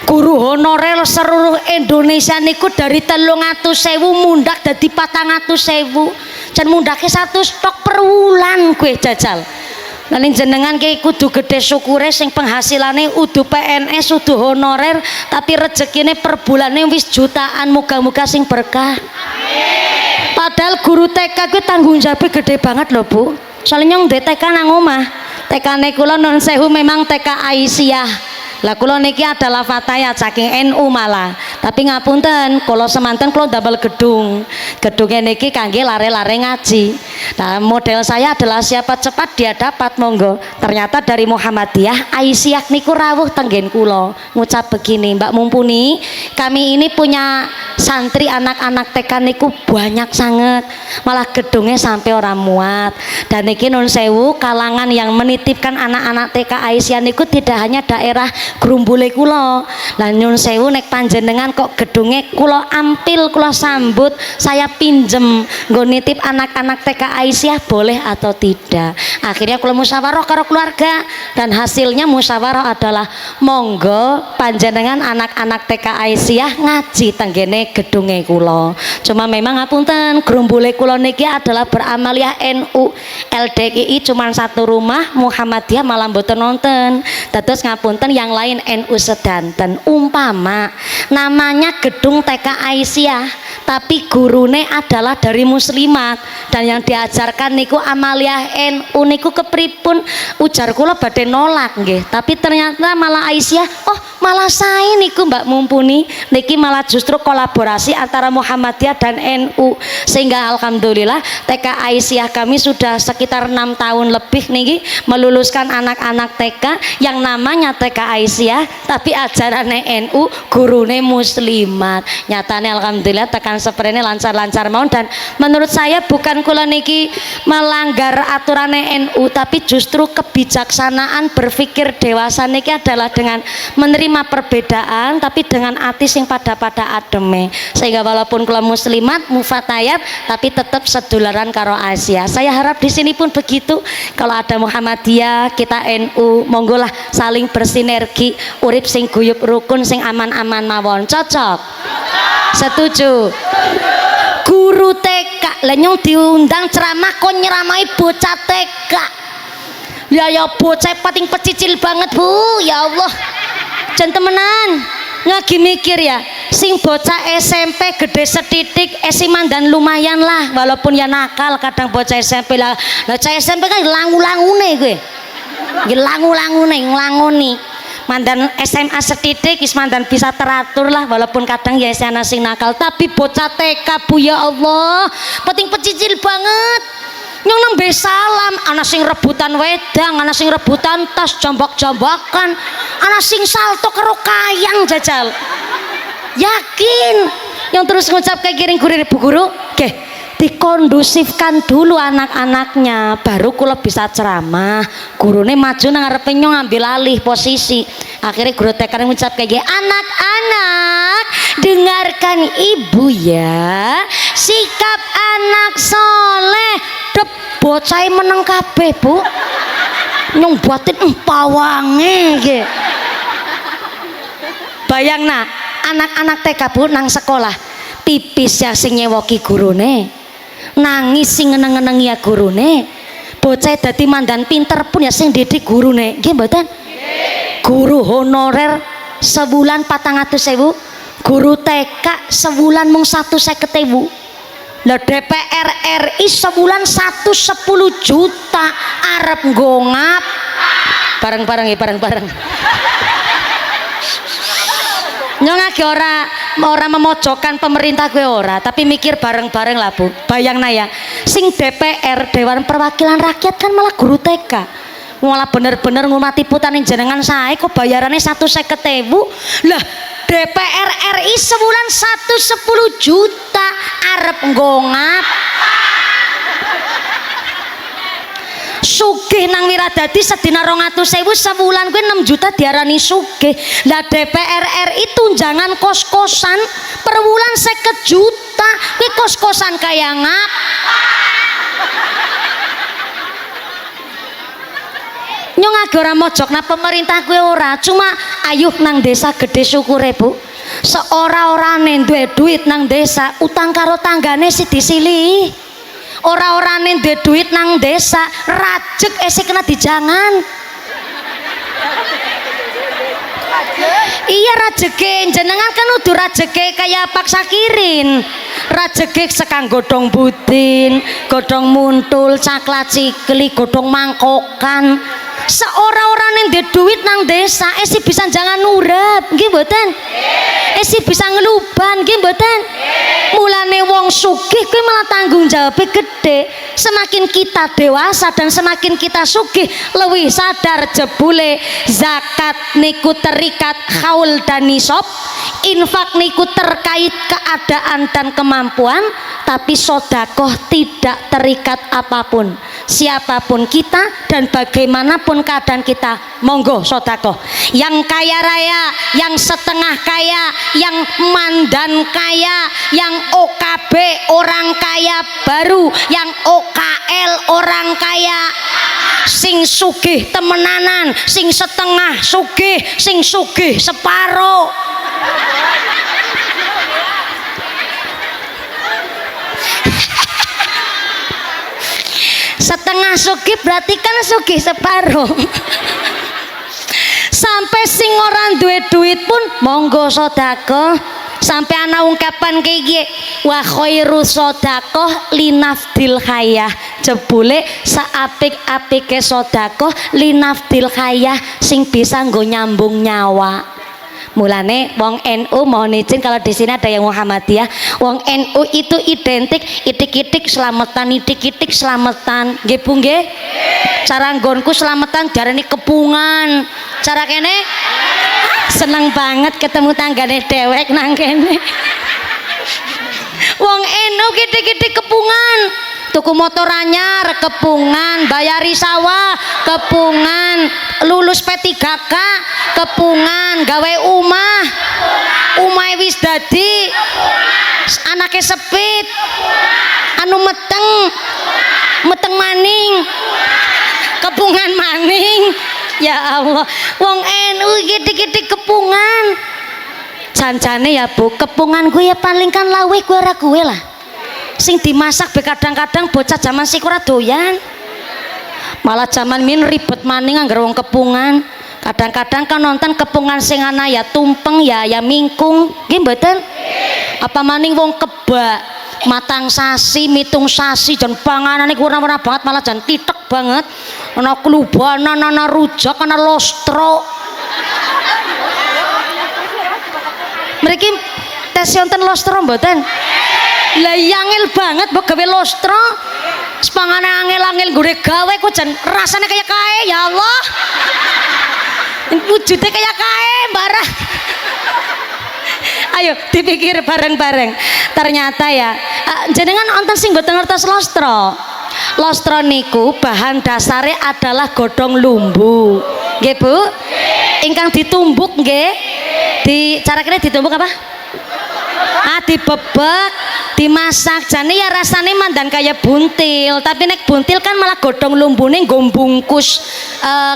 Guru honorer seluruh Indonesia niku dari 300.000 mundak dadi 400.000. Jan mundake 1 stok per wulan gue jajal. Lalu jenengan kayak kudu gede syukure sing penghasilannya udu PNS udu honorer tapi rezekine per bulannya wis jutaan, muga-muga sing berkah. Padahal guru TK gue tanggung jawabnya gede banget loh Bu. Soalnya nyong TK nang omah. TK kula non sewu memang TK Aisyah. Lah kula niki adalah fatayat saking NU malah. Tapi ngapunten, kula semanten kula double gedung. Gedungnya niki kangge lare-lare ngaji. Nah, model saya adalah siapa cepat dia dapat monggo. Ternyata dari Muhammadiyah Aisyah niku rawuh tenggen kula ngucap begini, Mbak Mumpuni, kami ini punya santri anak-anak TK niku banyak sangat, malah gedungnya sampai orang muat. Dan niki nun sewu kalangan yang menitipkan anak-anak TK Aisyah niku tidak hanya daerah Grumbule kula. Lah nyun sewu nek panjenengan kok gedungnya kula ampil kula sambut, saya pinjem nggo nitip anak-anak TK Aisyah boleh atau tidak. Akhirnya kula musyawarah karo keluarga dan hasilnya musyawarah adalah monggo panjenengan anak-anak TK Aisyah ngaji tenggene gedunge kula. Cuma memang ngapunten Grumbule kula niki adalah beramaliah NU, LDKI cuma satu rumah, Muhammadiyah malah mboten nonton. Terus ngapunten yang lain NU sedanten. Umpama namanya gedung TK Aisyah tapi gurune adalah dari muslimat dan yang diajarkan niku amaliah NU niku kepripun, ujar kula badhe nolak nggih, tapi ternyata malah Aisyah, oh malah saya niku Mbak mumpuni niki malah justru kolaborasi antara Muhammadiyah dan NU, sehingga alhamdulillah TK Aisyah kami sudah sekitar 6 tahun lebih niki meluluskan anak-anak TK yang namanya TK Aisyah tapi ajarannya NU, gurune muslimat. Nyatane alhamdulillah tekan seprene lancar-lancar mawon, dan menurut saya bukan kula niki melanggar aturannya NU, tapi justru kebijaksanaan berpikir dewasa niki adalah dengan menerima perbedaan tapi dengan hati sing pada ademe, sehingga walaupun kula muslimat mufatayat tapi tetap sedularan karo Asia. Saya harap di sini pun begitu. Kalau ada Muhammadiyah kita NU, monggolah saling bersinergi, urip sing guyub rukun sing aman-aman mawon. Cocok? Setuju? Guru TK lenyong diundang ceramah kok nyeramai bocah TK. Ya bocah pating pecicil banget Bu, ya Allah. Gentlemenan ngagi mikir ya, sing bocah SMP gede setitik esiman dan lumayan lah, walaupun ya nakal kadang bocah SMP lah. Bocah SMP kan langu-langune gue, langu-langune nglangoni. Mandan SMA setitik is mandan bisa teratur lah, walaupun kadang ya ana sing nakal, tapi bocah TK Bu ya Allah penting pecicil banget. Nyong nembe salam ana sing rebutan wedang, ana sing rebutan tas jambak-jambakan, ana sing salto karo kayang jajal. Yakin yang terus ngucap kayak giring-giring Bu Guru, oke dikondusifkan dulu anak-anaknya baru kula bisa ceramah. Gurune maju nang ngarepe nyong ngambil alih posisi. Akhirnya guru TK ngucap kayak gini, anak-anak dengarkan ibu ya, sikap anak soleh. Dep bocah meneng kabeh Bu, nyong buatin pawange ge. Bayang nak anak-anak TK Bu nang sekolah tipis ya sing nyewoki gurune, nangis sing ngeneng-ngeneng ya gurune, bocah dadi mandan pinter pun ya sing didik gurune nggih mboten? Guru honorer sebulan 400.000, guru TK sebulan mung 150.000. Lah DPR RI sebulan 110 juta arep nggongap bareng-bareng ya bareng-bareng. Nyong lagi ora memojokkan pemerintah gue ora, tapi mikir bareng-bareng lah Bu. Bayangna ya, sing DPR Dewan Perwakilan Rakyat kan malah guru TK. Malah bener-bener ngumati putaning jenengan saya kok bayarannya 150.000. Lah DPR RI sebulan 110 juta arep nggongap. Sugih nang Wiradadi sedina 200.000 sebulan gue 6 juta diarani sugih. Lah DPR RI tunjangan kos-kosan per bulan 50 juta. Gue kos-kosan kaya ngap. Nyong agak ora mojok na pemerintah gue ora, cuma ayuh nang desa gede syukure Bu. Seora-orane duwe duit nang desa, utang karo tanggane si disili. Ora-orane duwe duit nang desa, rajek esi kena dijangan. Iya rajeke jenengan kan udah rajeke kayak Pak Sakirin. Rajeke sekang godong budin, godong muntul, caklat cikli, godong mangkokan. Seorang-orang yang ada duit nang desa, esi bisa jangan nurep, nggih mboten? Esi bisa ngeluban, nggih mboten? Mulane wong sugih kuwi malah tanggung jawabnya gede. semakin kita dewasa dan semakin kita sugih lebih sadar jebule zakat niku terikat haul dan nisab, infak niku terkait keadaan dan kemampuan, tapi sodakoh tidak terikat apapun. Siapapun kita dan bagaimanapun keadaan kita, monggo sodakoh. Yang kaya raya, yang setengah kaya, yang mandan kaya, yang OKB orang kaya baru, yang OKL orang kaya, sing sugih temenanan, sing setengah sugih, sing sugih separo. Setengah sugih berarti kan sugih separuh. Sampai sing orang duit pun monggo sedekah. Sampai ana ungkapan kayak gini, wa khairu sedekah linafdil hayah. Jebule saapik-apike sedekah linafdil hayah sing bisa nggo nyambung nyawa. Mulane wong NU mohon izin kalau di sini ada yang Muhammadiyah, wong NU itu identik itik-itik selamatan, itik-itik selamatan. Nggih Bu nggih? Cara nggonku selamatan diarani kepungan. Cara kene seneng banget ketemu tanggane dewek nang kene. Wong NU itik-itik kepungan. Tuku motor anyar kepungan, bayari sawah kepungan, lulus P3K kepungan, gawe umah wis dadi anake sepit anu meteng maning kepungan maning. Ya Allah, wong NU gede-gede kepungan. Jancane ya Bu, kepungan gue ya paling kan lawe gue ora gue lah. Sing dimasak be kadang-kadang bocah zaman sik ora doyan. Malah zaman min ribet maning anggar wong kepungan. Kadang-kadang kan nonton kepungan sing ana ya tumpeng ya mingkung, nggih mboten? Apa maning wong kebak, matang sasi, mitung sasi jan panganane warna-warna banget malah jan titek banget. Ana klubanan, ana rujak, ana lostro. Mriki tes wonten lostro mboten? Lah yangil banget mbok gawe lostro. Sepangane angel-angel gue gawe kok jan rasanya kayak kae ya Allah. Wujudnya kayak kae barang. Ayo dipikir bareng-bareng. Ternyata ya jenengan wonten sing mboten ngertos lostro. Lostro niku bahan dasarnya adalah godhong lumbu. Nggih Bu? Ingkang ditumbuk nggih. Di cara kira ditumbuk apa? Dibebek, dimasak. Jane ya rasane mandan kayak buntil, tapi nek buntil kan malah godhong lumbune nggo bungkus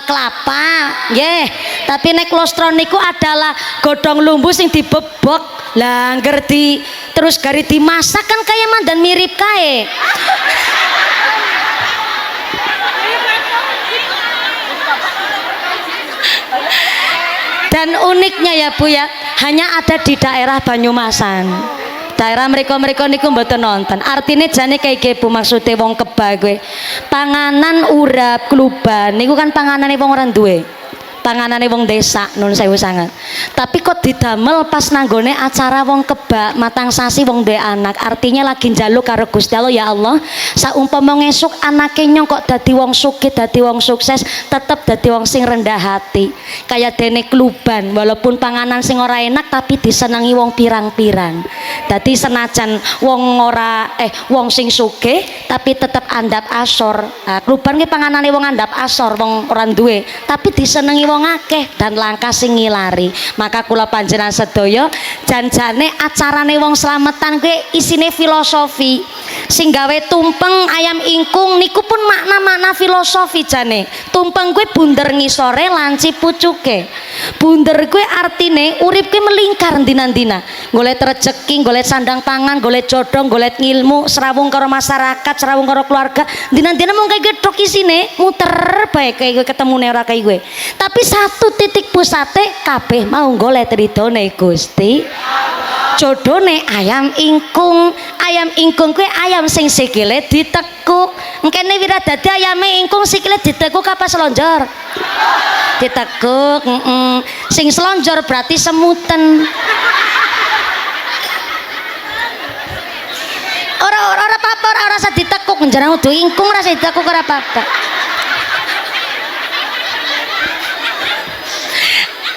kelapa, nggih. Tapi nek lostro niku adalah godhong lumbu sing dibebek. Lah ngerti terus gari dimasak kan kayak mandan mirip kae. Dan uniknya ya Bu ya, hanya ada di daerah Banyumasan. Daerah mereka niku mboten nonton. Artinya jane kayak Bu maksude wong keba gue. Panganan urap kluban niku kan panganane wong ora duwe. Panganane wong desa nun sewu sangat. Tapi kok didamel pas nanggone acara wong keba matang sasi wong de anak. Artinya lagi njaluk karo Gusti Allah, ya Allah, saumpama ngesuk anake nyong kok dadi wong sugih, dadi wong sukses, tetep dadi wong sing rendah hati. Kayak dene kluban, walaupun panganan sing ora enak tapi disenengi wong pirang-pirang. Dadi senajan wong wong sing sugih tapi tetep andap asor. Kluban ki panganane wong andap asor, wong ora duwe, tapi disenengi wong akeh dan langka sing ngilari. Maka kula panjenengan sedaya janjane acarane wong slametan kuwi isine filosofi. Sing gawe tumpeng ayam ingkung niku pun makna-makna filosofi jane. Tumpeng kuwi bunder ngisore lanci pucuke. Bunder kuwi artine urip kuwi melingkar dina-dina. Golek rezeki, golek sandang pangan, golek jodoh, golek ilmu, serawung karo masyarakat, serawung karo keluarga. Dina-dina mung kaya gedhok isine muter bae kaya ketemune ora kaya gue. Tapi satu titik pusate kabeh mau golek ridone Gusti. Jodone ayam ingkung. Ayam ingkung kuwi ayam sing sikile ditekuk. Engkene wiradadi ayame ingkung sikile ditekuk apa selonjor? Ditekuk. Sing selonjor berarti semuten. Ora apa-apa, ora usah ditekuk Njenengan kudu ingkung ra ditekuk ora apa-apa.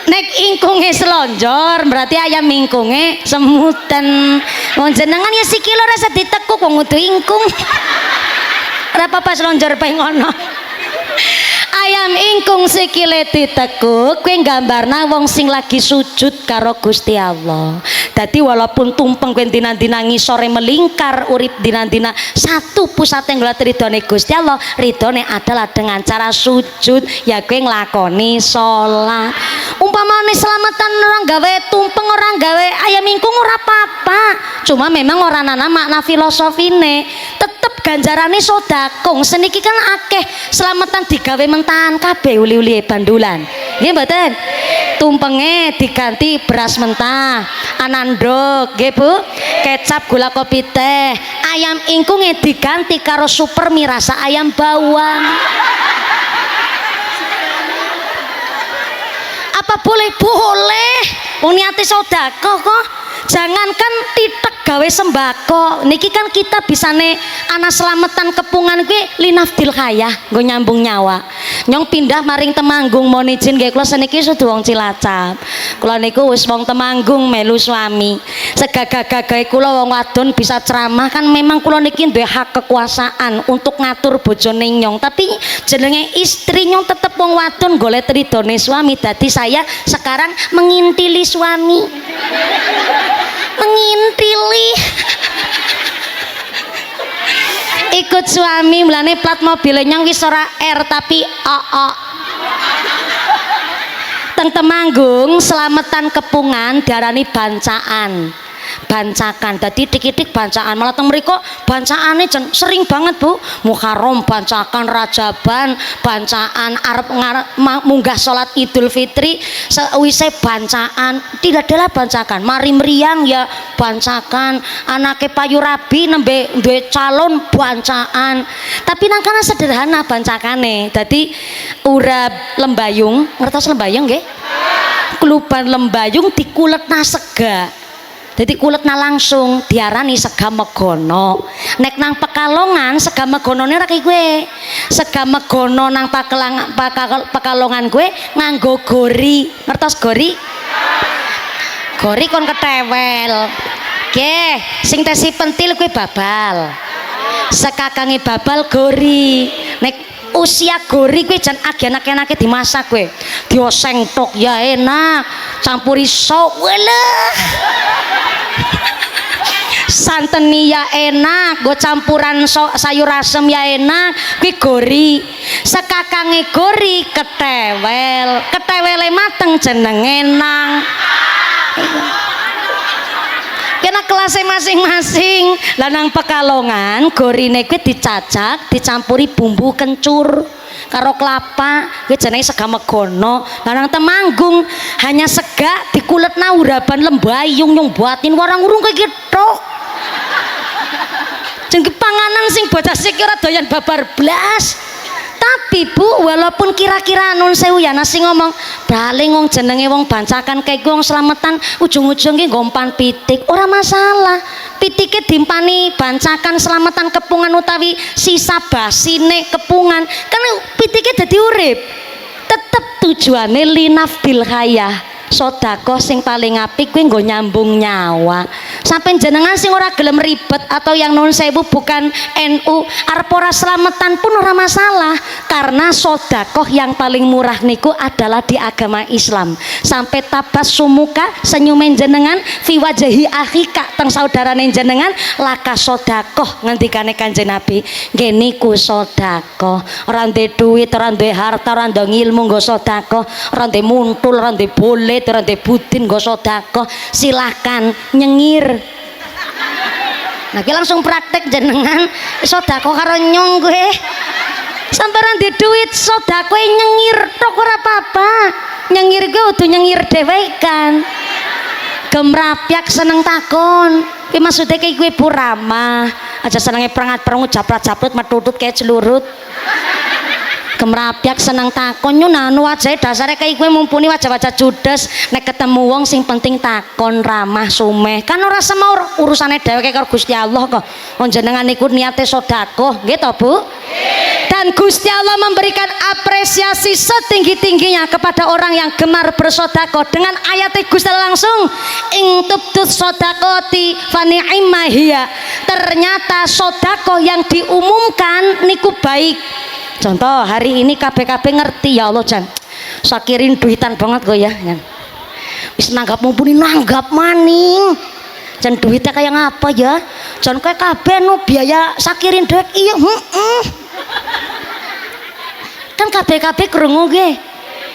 Nek ingkunge selonjor berarti ayam ingkunge semutan. Wong jenengan ya sikile rasa ditekuk wong kudu ingkung. Ora apa-apa selonjor bae ngono. Ayam ingkung sikile ditekuk kuwi nggambarna wong sing lagi sujud karo Gusti Allah. Dadi walaupun tumpeng kuwi dina-dina ngisore melingkar urip dina-dina satu pusate nggolat ridhone Gusti Allah, ridhone adalah dengan cara sujud ya kuwi nglakoni salat. Umpamane selamatan orang gawe tumpeng orang gawe ayam ingkung ora apa-apa. Cuma memang ora ana makna filosofine. Tetep ganjarane sedekah. Seniki kan akeh selamatan digawe mentahan kabeh uli-uli bandulan. Nggih mboten? Tumpenge diganti beras mentah, ananduk, nggih Bu. Kecap, gula kopi teh. Ayam ingkunge diganti karo super mie rasa ayam bawang. Apa boleh? Boleh. Wong niate sedekah kok. Jangankan titek gawe sembako, niki kan kita bisane ana selamatan kepungan kuwi linafdil hayah, nggo nyambung nyawa. Nyong pindah maring Temanggung mohon izin nggih kula seniki sudu wong Cilacap. Kula niku wis wong Temanggung melu suami. Segagah-gagahe kula wong wadon bisa ceramah kan memang kula niki duwe hak kekuasaan untuk ngatur bojone nyong, tapi jenenge istri nyong tetep wong wadon golek ridhone suami. Dadi saya sekarang mengintili suami. Mengintili ikut suami mulane plat mobil nyong wis ora R tapi AA. Teng Temanggung selamatan kepungan diarani bancaan. Bancakan dadi dik-dik bancaan malah teng mriku bancaane sering banget Bu. Muharram bancakan, Rajaban bancaan, arep munggah salat Idul Fitri sewise bancaan, tidak adalah bancakan. Mari meriang ya bancakan, anake payu rabi nembe duwe calon bancaan. Tapi nang kana sederhana bancakane. Dadi urap lembayung, ngertos lembayung nggih? Kluban lembayung dikuletna sega. Jadi kuletna langsung diarani sega megono. Nek nang Pekalongan sega megonone ora kaya gue. Sega megono nang Pekalongan gue nganggo gori. Ngertos gori? Gori kon ketewel. Nggih, sing tesi pentil gue babal. Sekakange babal gori. Nek usia gori gue jan agen-agenake dimasak gue. Dioseng tok ya enak, campuri sop. Walah. Santeni ya enak, gue campuran sayur asem ya enak, gue gori. Sekakange gori ketewel, ketewele mateng jenenge nang. Kena kelasnya masing-masing. Lah nang Pekalongan gorine kuwi dicacak, dicampuri bumbu kencur karo kelapa, kuwi jenenge sega megono. Lah nang Temanggung hanya sega dikuletna uraban lembayung nyong buatin warang urung kayak gitu. Jenenge panganan sing bocah sik ora doyan babar blas. Tapi Bu, walaupun kira-kira nun sewu ya nasi ngomong paling wong jenenge wong bancakan kayak wong selamatan ujung-ujungnya gompan pitik, ora masalah. Pitike dimpani bancakan selamatan kepungan utawi sisa basine kepungan kan pitike dadi urip. Tetep tujuane linafdil hayah. Sedekah sing paling apik kuwi nggo nyambung nyawa. Sampai jenengan sing ora gelem ribet atau yang nun sewu bukan NU arep ora slametan pun ora masalah, karena sedekah yang paling murah niku adalah di agama Islam. Sampai tabassumuka senyumen jenengan fi wajhi akhika teng saudarane jenengan laka sedekah ngendikane Kanjeng Nabi. Nggih niku sedekah. Ora ndek duit, ora ndek harta, ora ndek ilmu nggo sedekah, ora ndek muntul, ora ndek boleh ora ndek budin nggo sedekah, silahkan nyengir. Nah, langsung praktek jenengan sedekah karo nyong gue. Sampeyan ndek duit sedekah nyengir tok ora apa-apa. Nyengir gue udah nyengir dhewe kan. Gemrapyak seneng takon. Ki maksude ki gue Bu ramah. Aja senenge prangat-prangu japrat-japrut metutut kayak celurut. Kemrapiak seneng takon yo nanu wajahe dasare kaya kowe mumpuni wajah-wajah judes nek ketemu wong sing penting takon ramah sumeh kan ora semau urusane dheweke karo Gusti Allah kok panjenengan niku niate sedekah nggih to Bu dan Gusti Allah memberikan apresiasi setinggi-tingginya kepada orang yang gemar bersedekah dengan ayat Gusti Allah langsung ing tubtus sedaqati fa ni'ma hiya ternyata sedekah yang diumumkan niku baik. Contoh hari ini KBKB ngerti ya Allah Jan sakirin duitan banget kok ya wis nanggap mumpuni nanggap maning Jan duitnya kayak ngapa ya Jan kayak kabeh no biaya sakirin dek iya kan KBKB krungu nggih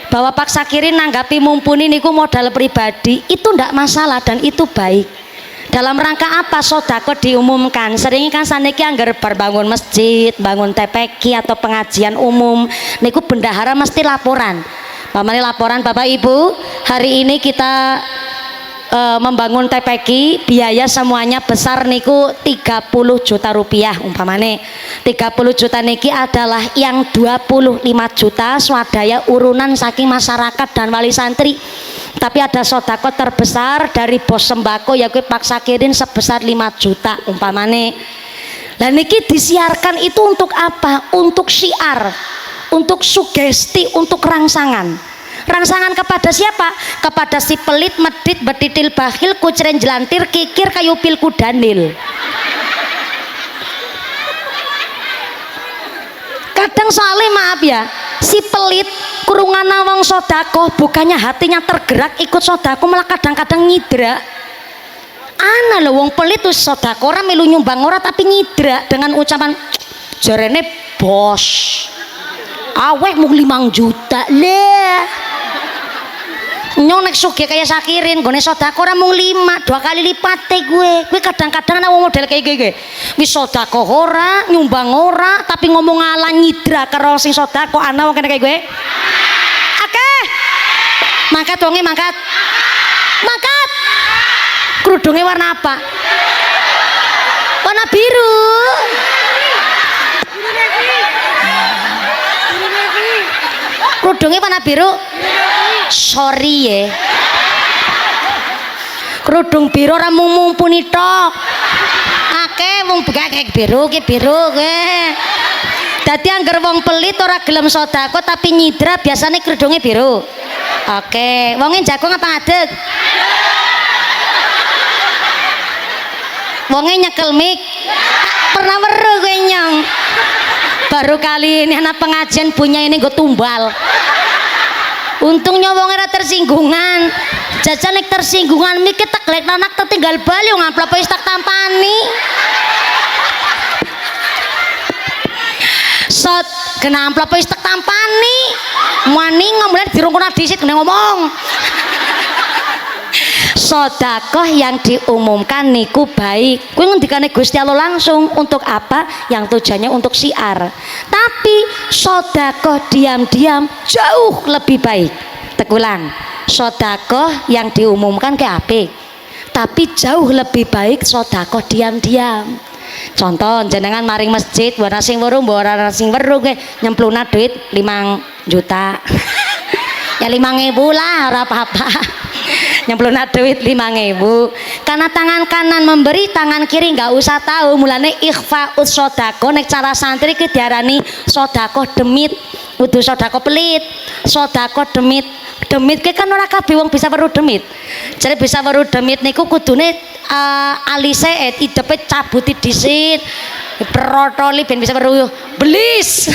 bahwa Pak Sakirin nanggapi mumpuni niku modal pribadi itu ndak masalah dan itu baik. Dalam rangka apa sedekah diumumkan? Sering kan saniki anggar bar bangun masjid, bangun TPQ atau pengajian umum, niku bendahara mesti laporan. Pamane laporan Bapak Ibu, hari ini kita membangun TPQ, biaya semuanya besar niku 30 juta rupiah umpamane. 30 juta niki adalah yang 25 juta swadaya urunan saking masyarakat dan wali santri. Tapi ada sedekah terbesar dari bos sembako ya kuwi Pak Sakirin sebesar 5 juta umpamane. Lah niki disiarkan itu untuk apa? Untuk syiar, untuk sugesti, untuk rangsangan. Rangsangan kepada siapa? Kepada si pelit, medit, betitil, bakhil, kucren, jelantir, kikir, kayu pilku, danil. Kadang soalnya maaf ya, si pelit kurungan wong sedekah bukannya hatinya tergerak ikut sedekah malah kadang-kadang nyidra. Ana lho wong pelit tuh sedekah ora melu nyumbang ora tapi nyidra dengan ucapan jarene bos. Aweh mung 5 juta le. Nyong nek sugih kaya Sakirin gone sedekah ora mung 5 2 kali lipate gue kadang-kadang ana model kayak gue wis sedekah ora nyumbang ora tapi ngomong ala nyidra karo sing sedekah ana wong kene kayak gue akeh mangkat wonge mangkat kerudungnya warna apa warna biru kerudungnya warna biru sorry ya kerudung biru ora mung mumpuni tok akeh wong kayak biru ke dadi angger wong pelit ora gelem sedekah tapi nyidra biasanya kerudungnya biru oke wonge jagung apa ngadeg wonge nyekel mik pernah weruh gue nyong baru kali ini anak pengajian punya ini gue tumbal untungnya wong ora tersinggungan jajan nek tersinggungan mikir tak lek anak tertinggal bali wong amplop wis tak tampani sot kena amplop wis tak tampani wani ngomong dirungkuna disit kena ngomong sedekah yang diumumkan niku baik kuwi ngendikane Gusti Allah langsung untuk apa yang tujuannya untuk syiar tapi sedekah diam-diam jauh lebih baik tekulan sedekah yang diumumkan ke apik tapi jauh lebih baik sedekah diam-diam contoh jenengan maring masjid buat sing weruh mbok ora sing weruh nyempluna duit 5 juta ya 5.000 lah ora apa-apa nyempluna duit 5.000 karena tangan kanan memberi tangan kiri nggak usah tahu mulane ikhfa'us sedekah nek cara santri ki diarani sedekah demit kudu sedekah pelit sedekah demit ki kan ora kabeh wong bisa weruh demit jadi bisa weruh demit niku kudune alise idepe cabuti dhisit protoli ben bisa weruh belis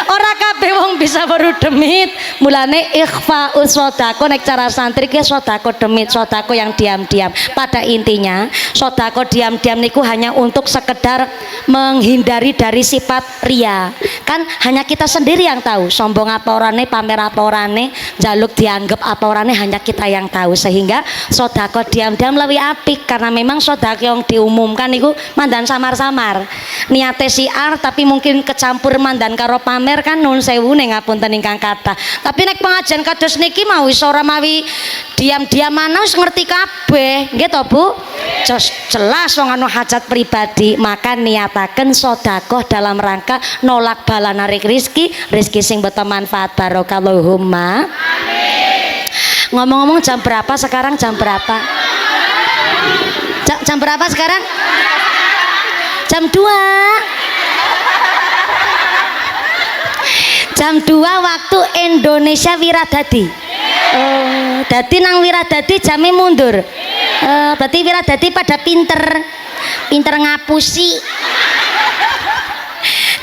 ora kabeh wong bisa weruh demit mulane ikhfa'us sedekah nek cara santri ki sedekah demit sedekah yang diam-diam pada intinya sedekah diam-diam niku hanya untuk sekedar menghindari dari sifat ria kan hanya kita sendiri yang tahu sombong apa orane pamer apa orane jaluk dianggap apa orane hanya kita yang tahu sehingga sedekah diam-diam lebih apik karena memang sedekah yang diumumkan niku mandan samar-samar niate siar tapi mungkin kecampur mandan karo pamer pamer kan nun sewu ning ngapunten ingkang kathah. Tapi nek pengajian kados niki mau wis ora mawi diam-diam mana wis ngerti kabeh. Nggih to, Bu? Jelas wong anu hajat pribadi, maka niataken sedekah dalam rangka nolak bala narik rezeki sing beto manfaat barokallahumma. Amin. Ngomong-ngomong jam berapa sekarang? Jam berapa? Jam berapa sekarang? Jam 2. Jam 2 waktu Indonesia Wiradadi. Oh, dadi nang Wiradadi jame mundur. Berarti Wiradadi pada pinter ngapusi.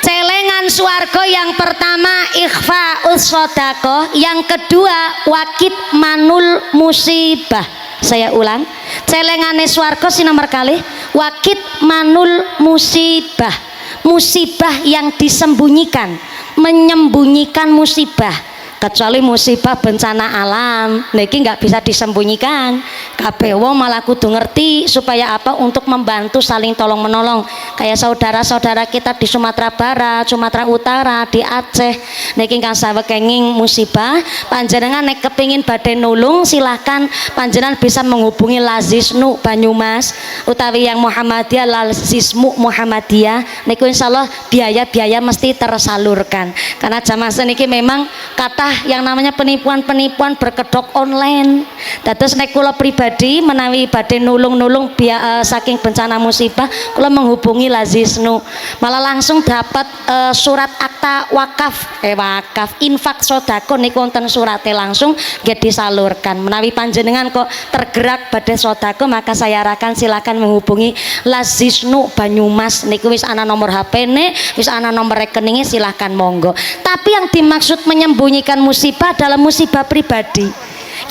Celengan swarga yang pertama ikhfaus shadaqah, yang kedua wakit manul musibah. Saya ulang, celengane swarga si nomor kali wakit manul musibah, musibah yang disembunyikan, menyembunyikan musibah. Kecuali musibah bencana alam niki nggak bisa disembunyikan, kabeh wong malah kudu ngerti supaya apa, untuk membantu saling tolong menolong. Kayak saudara-saudara kita di Sumatera Barat, Sumatera Utara, di Aceh niki kang sawekenging musibah, panjenengan nek kepingin badhe nulung silahkan panjenengan bisa menghubungi Lazisnu Banyumas utawi yang Muhammadiyah Lazismu Muhammadiyah niku insyaallah biaya-biaya mesti tersalurkan, karena jamaah seniki memang kata yang namanya penipuan-penipuan berkedok online. Dados nek kula pribadi menawi badhe nulung-nulung saking bencana musibah, kula menghubungi Lazisnu, malah langsung dapat surat akta wakaf infak sedekah niku wonten surate langsung nggih disalurkan. Menawi panjenengan kok tergerak badhe sedekah, maka saya arakan silakan menghubungi Lazisnu Banyumas niku wis ana nomor HP-ne, wis ana nomor rekeningnya, silahkan monggo. Tapi yang dimaksud menyembunyikan musibah dalam musibah pribadi,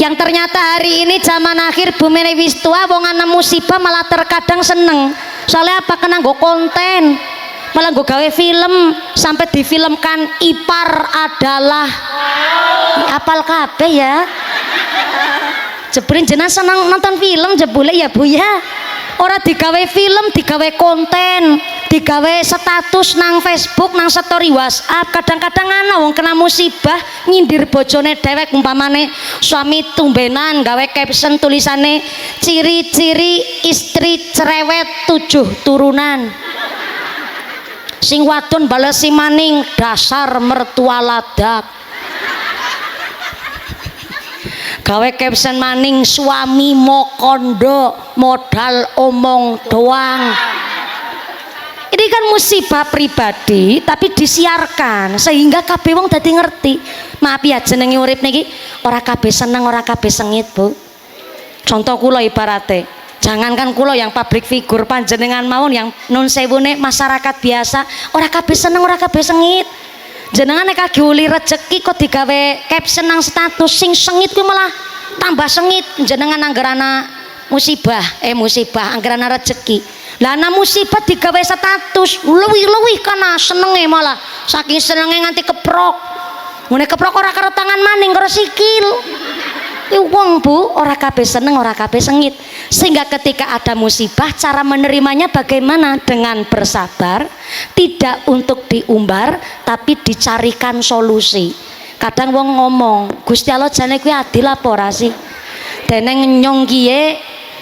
yang ternyata hari ini zaman akhir bumi wis tua wong ana musibah malah terkadang seneng. Soalnya apa? Kena nggo konten, malah nggo gawe film, sampai difilmkan ipar adalah apal kabeh ya. Jebule jenengan seneng nonton film jebule ya Bu ya. Ora digawe film, digawe konten, digawe status nang Facebook, nang story WhatsApp. Kadang-kadang ana wong kena musibah nyindir bojone dhewek, umpamane suami tumbenan gawe caption tulisane ciri-ciri istri cerewet 7 turunan. Sing wadon balesi maning dasar mertua ladak. Gawe caption maning suami mokondo modal omong doang. Ini kan musibah pribadi tapi disiarkan sehingga kabeh wong dadi ngerti. Maaf ya jenenge urip niki ora kabeh seneng, ora kabeh sengit, Bu. Contoh kula ibarate, jangankan kula yang public figure, panjenengan mawon yang nun sewune masyarakat biasa, ora kabeh seneng, ora kabeh sengit. Jenengan nek kage uli rezeki kok digawe caption nang status, sing sengit kuwi malah tambah sengit. Jenengan anggerana musibah anggerana rezeki. Lah ana musibah digawe status, luwih-luwih kana senenge, malah saking senenge nganti keprok. Ngene keprok ora karo tangan maning, karo sikil. Wong Bu, ora kabeh seneng, ora kabeh sengit. Sehingga ketika ada musibah, cara menerimanya bagaimana? Dengan bersabar, tidak untuk diumbar tapi dicarikan solusi. Kadang wong ngomong, Gusti Allah jane kuwi adil apa ora sih? Dene nyong kiye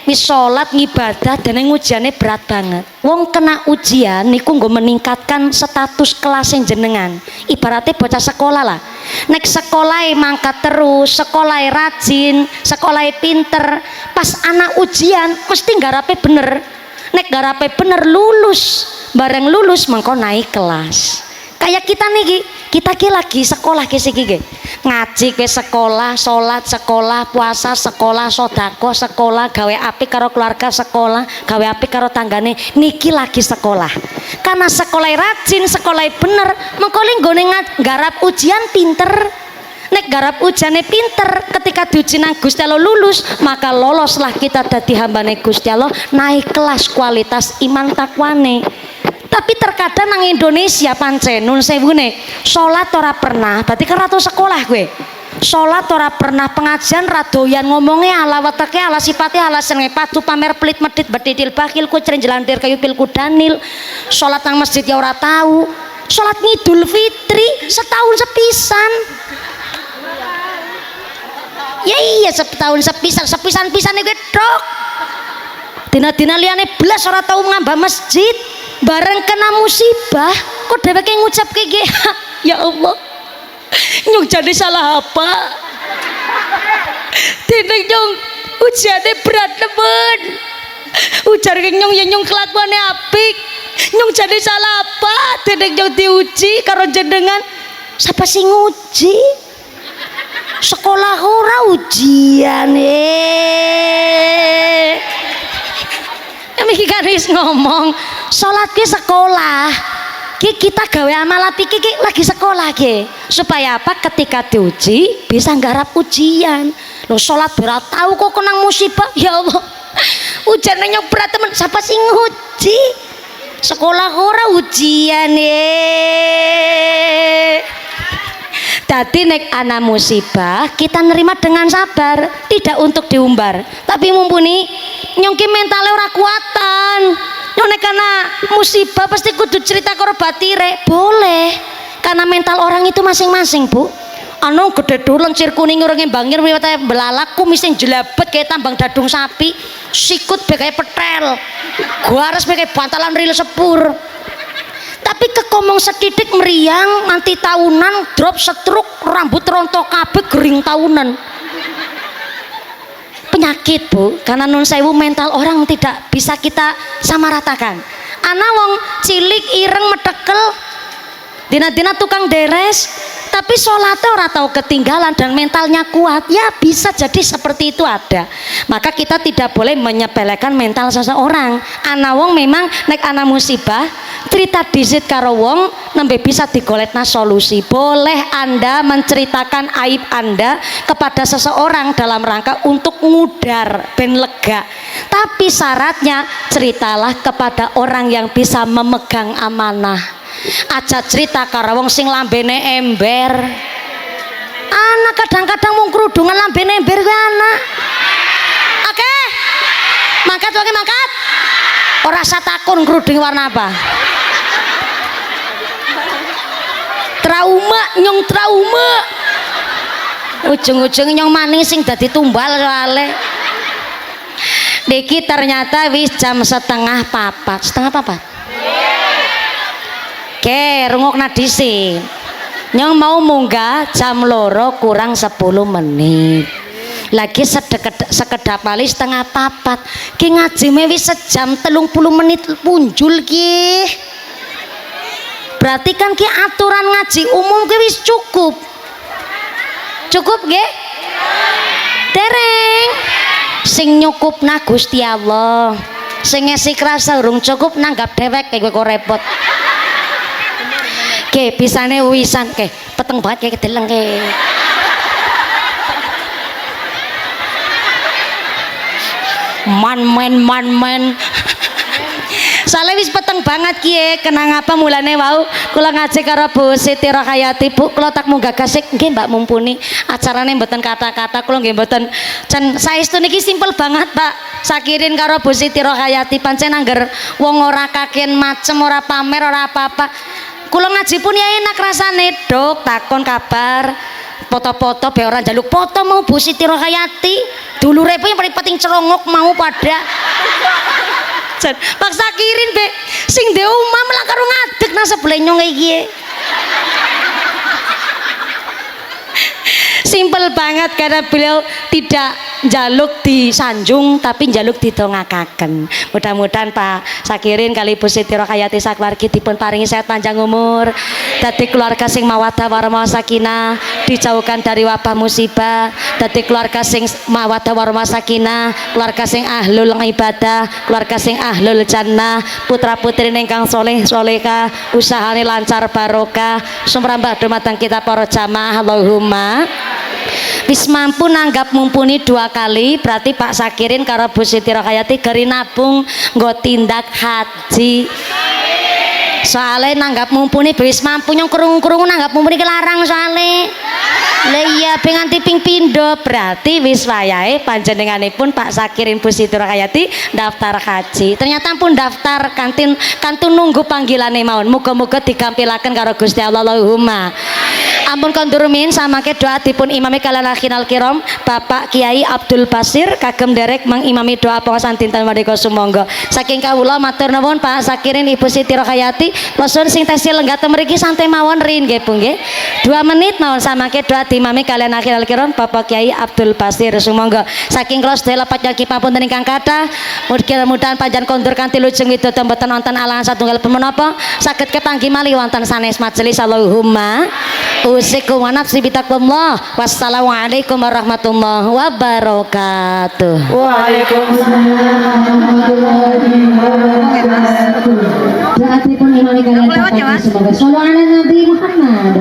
wis salat ngibadah dene ujiane berat banget. Wong kena ujian niku nggo meningkatkan status kelas jenengan. Ibaratnya bocah sekolah lah. Nek sekolahnya mangkat terus, sekolahnya rajin, sekolahnya pinter, pas anak ujian mesti garape bener. Nek garape bener lulus, bareng lulus mengko naik kelas. Kayak kita niki, kita ki lagi sekolah ki ngaji ke sekolah, sholat sekolah, puasa sekolah, sodako sekolah, gawe apik karo keluarga sekolah, gawe apik karo tanggane, niki lagi sekolah. Karena sekolah rajin, sekolah bener, mengko nggone garap ujian pinter. Nek garap ujiane pinter, ketika diuji nang Gusti Allah lulus, maka loloslah kita dadi hambane Gusti Allah, naik kelas kualitas iman takwane. Tapi terkadang nang Indonesia pancen nun sewune salat ora pernah, berarti kan ratu sekolah gue. Salat ora pernah, pengajian radoyan ngomongnya ala watake, ala sifatnya, ala senenge patu pamer pelit medit betitil bakil kucren jelantir kayu pil kudanil. Salat nang masjid ya ora tahu. Salat Idul Fitri setahun sepisan. Ya iya setahun sepisan iki tok. Dina-dina liyane blas ora tau ngambah masjid, bareng kena musibah kok dheweke ngucapke iki, ya Allah. Nyong jadi salah apa? Dene nyong ujiane berat temen. Ujar nyong ya nyong kelakuane apik. Nyong jadi salah apa? Dene nyong diuji karo jenengan. Siapa sing nguji? Sekolah ora ujian Iki kan wis ngomong salat ki sekolah. Ki kita gawe amal apik ki lagi sekolah ki. Supaya apa? Ketika diuji bisa nggarap ujian. Lho salat ora tahu kok kena musibah. Ya Allah. Ujian nyong berat temen, siapa sing nguji? Sekolah ora ujian Dadi nek ana musibah kita nerima dengan sabar, tidak untuk diumbar. Tapi mumpuni nyong ki mentale ora kuatan. Nyong nek ana musibah pasti kudu cerita karo batire. Boleh. Karena mental orang itu masing-masing, Bu. Anu gede lencir kuning urunge bangir wiwite belalak kumis sing jelabet kayak tambang dadung sapi, sikut be kayak petel. Guares be kayak bantalan ril sepur. Tapi kekomong setitik meriang nanti tahunan drop setruk rambut rontok kabeh gering tahunan penyakit Bu, karena nun sewu mental orang tidak bisa kita samaratakan. Ana wong cilik ireng metekel dina-dina tukang deres tapi sholatnya ora tahu ketinggalan dan mentalnya kuat, ya bisa jadi seperti itu ada. Maka kita tidak boleh menyepelekan mental seseorang. Ana wong memang nek ana musibah cerita dizit karo wong nembe bisa digoletna solusi. Boleh Anda menceritakan aib Anda kepada seseorang dalam rangka untuk ngudar ben lega. Tapi syaratnya ceritalah kepada orang yang bisa memegang amanah. Aja cerita karo wong sing lambene ember. Anak kadang-kadang wong kerudungan lambene ember kuwi anak. Oke. Mangkat wae mangkat. Ora usah takon kerudung warna apa. Trauma nyong trauma. Ujung-ujung nyong maning sing dadi tumbal soalé. Diki ternyata wis jam setengah papat. Oke, rungokna dhisin. Nyong mau munggah jam loro kurang 10 menit. Lagi sekedap wali setengah papat. Ki ngajime wis sejam 30 menit punjul ki. Berarti kan ki aturan ngaji umum ki wis cukup. Cukup nggih? Dereng. Sing nyukupna Gusti Allah. Sing ngesi krasa urung cukup nanggap dhewek kowe kok repot. Ke pisane wisan ke peteng banget kayak kedeleng ke. Man. Soalnya wis peteng banget kie. Kenang apa mulane wau kula ngaji karo Bu Siti Rohayati. Bu kula tak munggah gasik nggih Mbak Mumpuni. Acarane mboten kata-kata kula nggih mboten jan saestu niki simpel banget Pak. Sakirin karo Bu Siti Rohayati pancen angger wong ora kaken macem ora pamer ora apa-apa. Kula ngaji pun ya enak rasane dok takon kabar foto-foto be orang jaluk foto mau Bu Siti Rohayati dulure pun yang paling penting celongok mau pada paksa kirin be sing de omah malah karo ngadeg nang sebelah nyong iki simpel banget karena beliau tidak jaluk disanjung tapi jaluk didongakaken. Mudah-mudahan Pak Sakirin kali Ibu Siti Rohayati sakeluargi dipun paringi sehat panjang umur, dadi keluarga sing mawaddah warahmah sakinah, dijauhkan dari wabah musibah, dadi keluarga sing mawaddah warahmah sakinah, keluarga sing ahlul ibadah, keluarga sing ahlul jannah, putra-putri ingkang soleh solehah, usahane lancar barokah, sumrambah dumateng kita para jamaah Allahumma. Wis mampu nanggap mumpuni 2 kali berarti Pak Sakirin karo Bu Siti Rohayati geri nabung nggo tindak haji. Soalnya nanggap mumpuni wis mampu nyong krungu-krungu nanggap mumpuni kelarang soalnya. Lah iya penganti ping pindho berarti wis wayahe panjenenganipun Pak Sakirin Bu Siti Rohayati daftar haji. Ternyata pun daftar kantun nunggu panggilane mawon. Muga-muga digampilaken karo Gusti Allah Allahumma. Ampun kondur min samangke doa dipun imami kalian akhinal kiram Bapak Kiai Abdul Basir kagem derek mengimami doa pengawasan dinten merdeka sumangga. Saking kawula matur nuwun Pak Sakirin Ibu Siti Rohayati. Losun sing tesil lenggah mriki santai mawon rin nggih Bu nggih. 2 menit mawon samangke doa imami kalian akhinal kiram Bapak Kiai Abdul Basir sumangga. Saking kula sedaya panyaki papunten ingkang kathah mudah-mudahan panjenengan kondur kanthi lujeng widodari mboten wonten alangan satunggal menapa saged kepanggih malih wonten sanes majelis Allahumma usikum wa nafsi bitaqwallah. Wassalamualaikum warahmatullahi wabarakatuh. Waalaikumsalam warahmatullahi wabarakatuh. Doa pun imami kalian semoga sallallahu alaihi Nabi Muhammad.